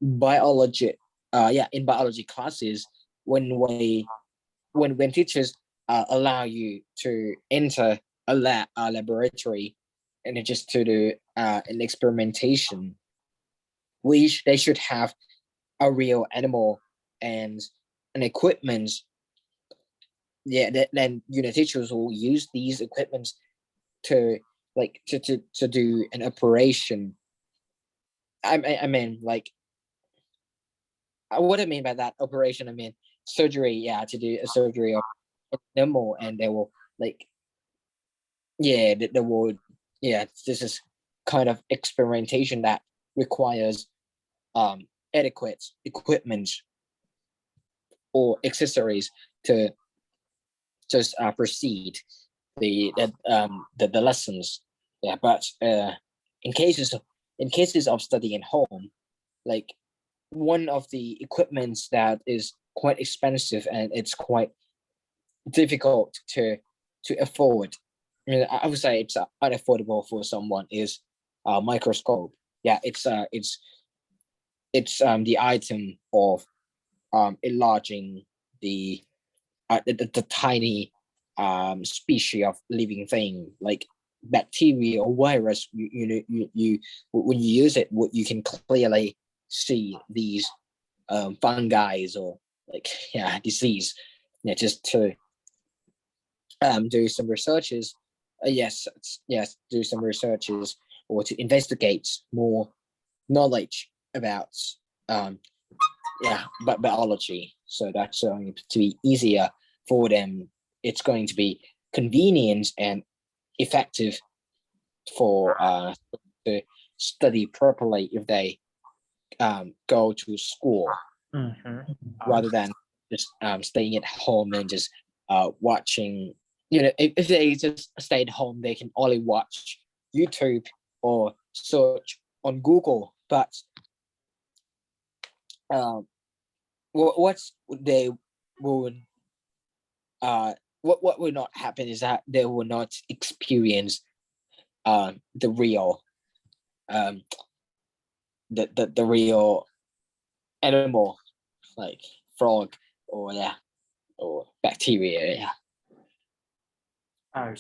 biology, in biology classes, when teachers allow you to enter a laboratory and just to do an experimentation, they should have a real animal and an equipment. Yeah, then teachers will use these equipments to do an operation. I mean, like, what I mean by that operation, I mean surgery. Yeah, to do a surgery of an animal, and they will like, yeah, they will, yeah. This is kind of experimentation that requires adequate equipment or accessories to just proceed the lessons. Yeah, but in cases of studying at home, like one of the equipments that is quite expensive and it's quite difficult to afford, I would say it's unaffordable for someone, is a microscope. Yeah, it's the item of enlarging the tiny species of living thing like bacteria or virus. You when you use it, you can clearly see these fungi or like disease just to do some researches. Yes, do some researches or to investigate more knowledge about but biology. So that's going to be easier for them. It's going to be convenient and effective for to study properly if they go to school rather than just staying at home and just watching. If they just stay at home, they can only watch YouTube or search on Google. But what they will what will not happen is that they will not experience the real the real animal like frog or bacteria,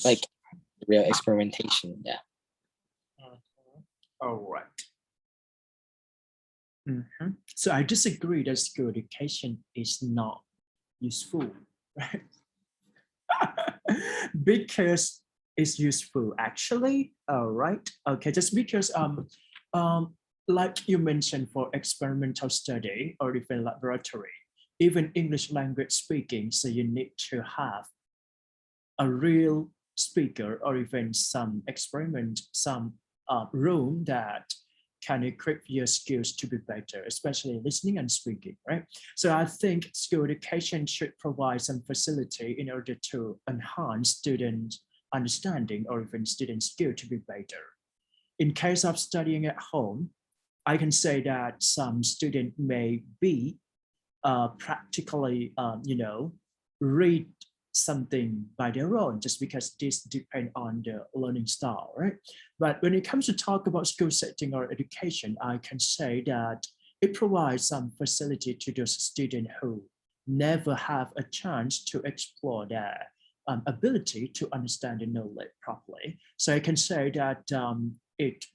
like real experimentation. All right. So I disagree that school education is not useful, right? Because it's useful actually. All right. Okay, just because like you mentioned, for experimental study or even laboratory, even English language speaking, so you need to have a real speaker or even some experiment, some room that can equip your skills to be better, especially listening and speaking, right? So I think school education should provide some facility in order to enhance student understanding or even student skill to be better. In case of studying at home, I can say that some student may be practically, read something by their own, just because this depends on the learning style, right? But when it comes to talk about school setting or education, I can say that it provides some facility to those students who never have a chance to explore their ability to understand the knowledge properly. So I can say that it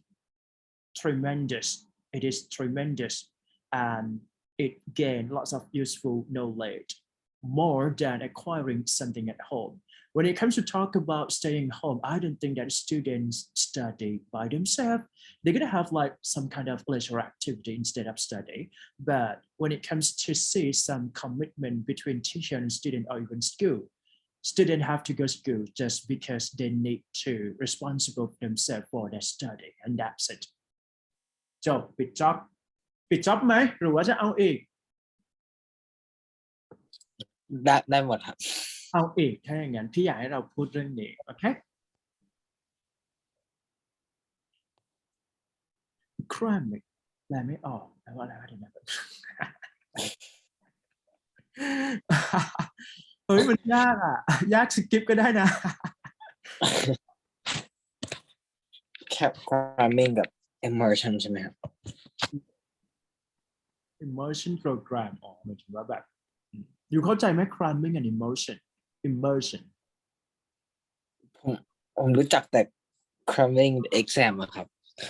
is tremendous, and it gains lots of useful knowledge more than acquiring something at home. When it comes to talk about staying home, I don't think that students study by themselves. They're gonna have like some kind of leisure activity instead of study. But when it comes to see some commitment between teacher and student or even school, students have to go to school just because they need to responsible for themselves for their study, and that's it. จบปิดจ็อบไหมหรือว่าจะเอาอีก ได้หมดครับ เอาอีกถ้าอย่างนั้นพี่อยากให้เราพูดเรื่องนี้โอเค cramming แปลไม่ออกแปลว่าอะไรวะเดี๋ยวนะเฮ้ยมันยากอ่ะยากสกิปก็ได้นะ cramming กับ immersion ใช่ไหมครับ immersion program อ๋อหมายถึงว่าแบบอยู่เข้าใจไหม cramming and immersion ผมรู้จักแต่ cramming exam อะครับแ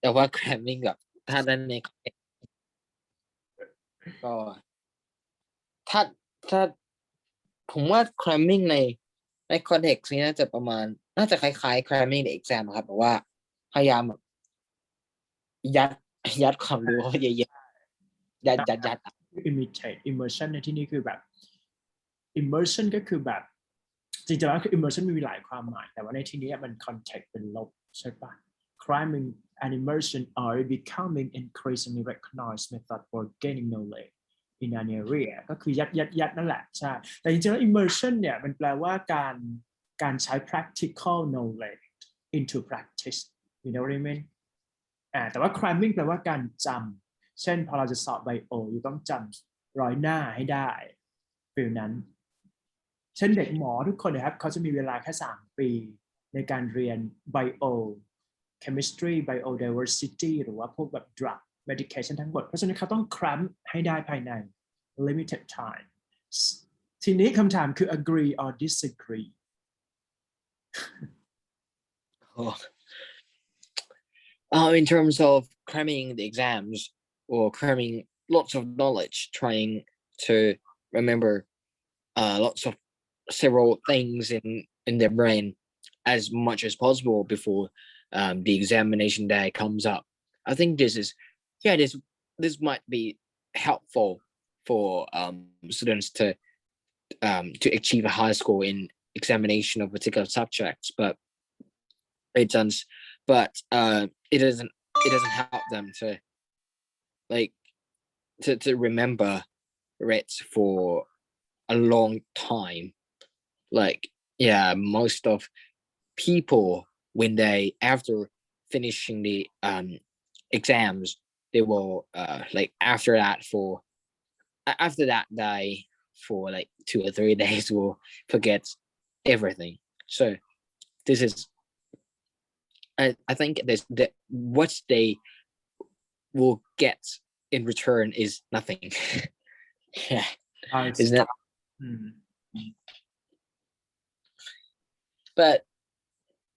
ต่ว่า cramming กับถ้าด้านในก็ถ้าผมว่า cramming ใน context นี้น่าจะคล้ายๆ cramming ใน exam ครับแต่ว่าพยายามแบบยัดความรู้เข้าไปเยอะๆยัด imitate immersion ในที่นี้คือแบบ immersion ก็คือแบบจริงๆแล้วคือ immersion มีหลายความหมายแต่ว่าในที่นี้มัน context เป็นลบใช่ปะ cramming and immersion are becoming increasingly recognized method for gaining knowledge in an area ก็คือยัดนั่นแหละใช่แต่จริงๆแล้ว immersion เนี่ยมันแปลว่าการใช้ practical knowledge into practice you know what I mean แต่ว่า cramming แปลว่าการจำเช่นพอเราจะสอบไบโออยู่ต้องจำ100 หน้าให้ได้ฟิลนั้นเช่นเด็กหมอทุกคนนะครับเขาจะมีเวลาแค่3 ปีในการเรียนไบโอ chemistry biodiversity หรือว่าพวกแบบ drug medication ทั้งหมดเพราะฉะนั้นเขาต้อง cram ให้ได้ภายใน limited time ทีนี้คำถามคือ agree or disagree in terms of cramming the exams or cramming lots of knowledge, trying to remember lots of several things in their brain as much as possible before the examination day comes up. I think this might be helpful for students to achieve a high score in examination of particular subjects, but it doesn't help them to like to remember it for a long time. Like, yeah, most of people, when they after finishing the exams, they will like after that day for like 2 or 3 days will forget everything. So this is I think that what they will get in return is nothing. Yeah, I isn't it? Mm. But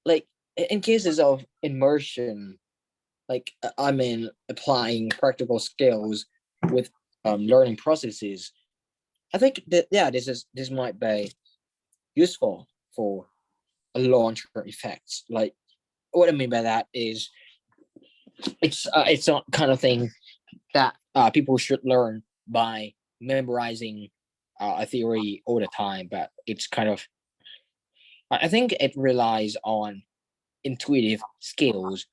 like in cases of immersion, like I mean applying practical skills with learning processes, I think that this might be useful for a long-term effects. Like what I mean by that is it's not kind of thing that people should learn by memorizing a theory all the time, but it's kind of I think it relies on intuitive skills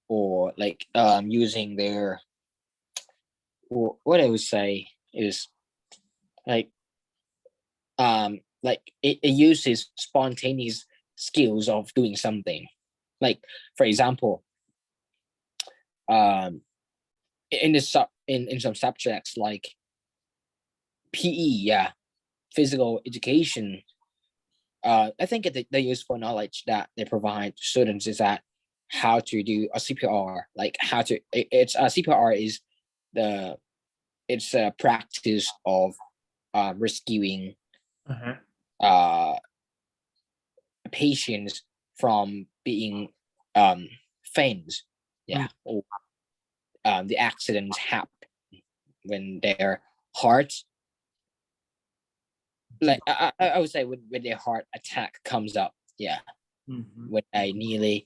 or like using their what I would say is like it uses spontaneous skills of doing something. Like for example, um in some subjects like PE, yeah, physical education, I think the useful knowledge that they provide students is that how to do a CPR, like how to it's a CPR is it's a practice of rescuing Uh-huh. patients from being faint, yeah, or the accidents happen when their heart, like I would say when their heart attack comes up, yeah, Mhm. when they nearly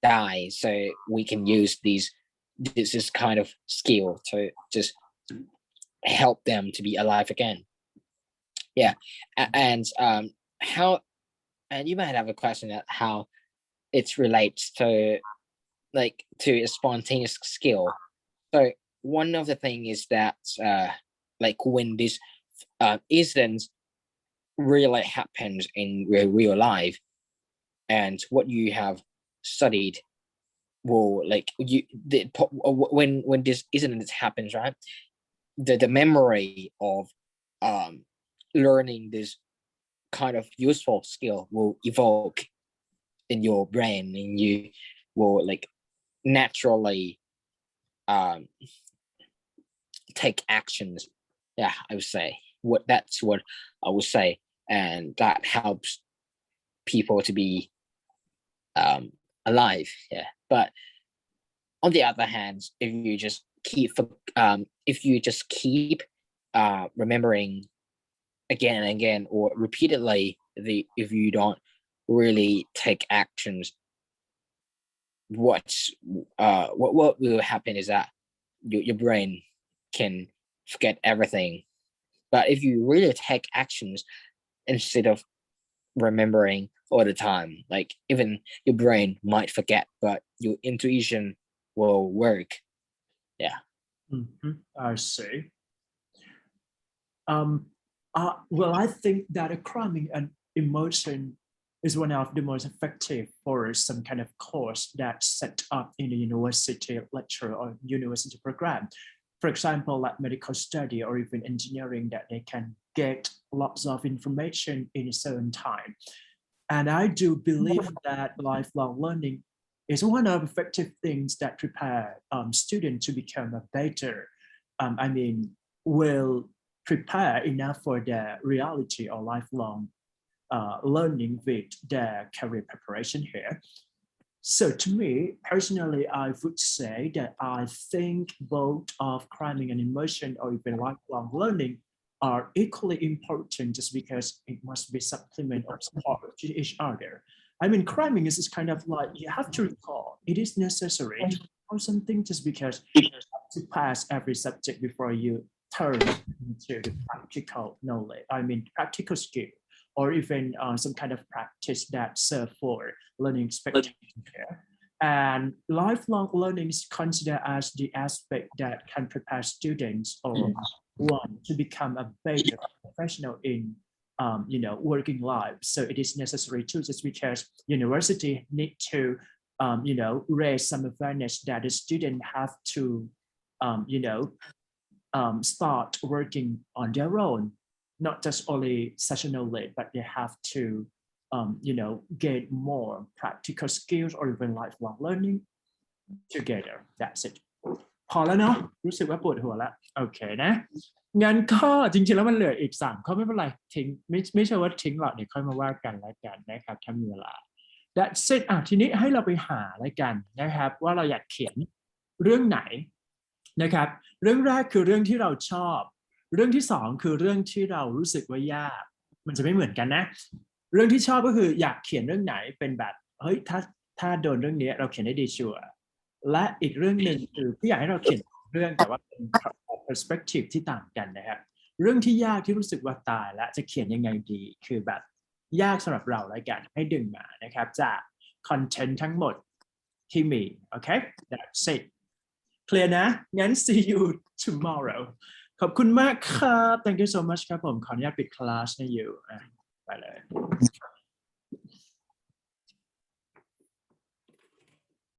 die. So we can use this is kind of skill to just help them to be alive again. Yeah, and how and you might have a question at how it relates to like to a spontaneous skill. So one of the thing is that like when this incident really happens in real life, and what you have studied will like when this incident happens, right? The memory of um learning this kind of useful skill will evoke in your brain, and you will like naturally um take actions. Yeah, I would say that's what I would say, and that helps people to be um alive. Yeah, but on the other hand, if you just keep remembering again and again or repeatedly, if you don't really take actions, what's what will happen is that your brain can forget everything. But if you really take actions instead of remembering all the time, like even your brain might forget, but your intuition will work. Yeah. I see. Well, I think that a cramming and emotion is one of the most effective for some kind of course that's set up in a university lecture or university program. For example, like medical study or even engineering, that they can get lots of information in a certain time. And I do believe that lifelong learning is one of effective things that prepare students to become a better, I mean, will prepare enough for their reality or lifelong learning with their career preparation here. So to me, personally, I would say that I think both of cramming and immersion or even lifelong learning are equally important just because it must be supplement or support to each other. I mean, cramming is kind of like you have to recall it is necessary to know something just because you have to pass every subject before you turn into the practical knowledge. I mean, practical skill, or even some kind of practice that serve for learning expectation here. And lifelong learning is considered as the aspect that can prepare students or one to become a better professional in working life. So it is necessary too, just because university need to raise some awareness that the student have to start working on their own, not just only sessional late, but they have to get more practical skills or even lifelong learning together. That's it. พอแล้วเนาะรู้สึกว่าปวดหัวแล้วโอเคนะงั้นก็จริงๆแล้วมันเหลืออีก3ข้อไม่เป็นไรทิ้งไม่ใช่ว่าทิ้งหรอกเดี๋ยวค่อยมาว่ากันแล้วกันนะครับถ้ามีเวลา That's it ทีนี้ให้เราไปหาแล้วกันนะครับว่าเราอยากเขียนเรื่องไหนนะครับเรื่องแรกคือเรื่องที่เราชอบเรื่องที่2คือเรื่องที่เรารู้สึกว่ายากมันจะไม่เหมือนกันนะเรื่องที่ชอบก็คืออยากเขียนเรื่องไหนเป็นแบบเฮ้ยถ้าโดนเรื่องนี้เราเขียนได้ดีชัวร์และอีกเรื่องหนึ่งคือที่อยากให้เราเขียนเรื่องแต่ว่าเป็น perspective ที่ต่างกันนะครับเรื่องที่ยากที่รู้สึกว่าตายและจะเขียนยังไงดีคือแบบยากสำหรับเราแล้วกันให้ดึงมานะครับจากคอนเทนต์ทั้งหมดที่มีโอเค That's it เคลียร์นะงั้น see you tomorrow ขอบคุณมากครับ thank you so much ครับผมขออนุญาตปิดคลาสให้อยู่ไปเลย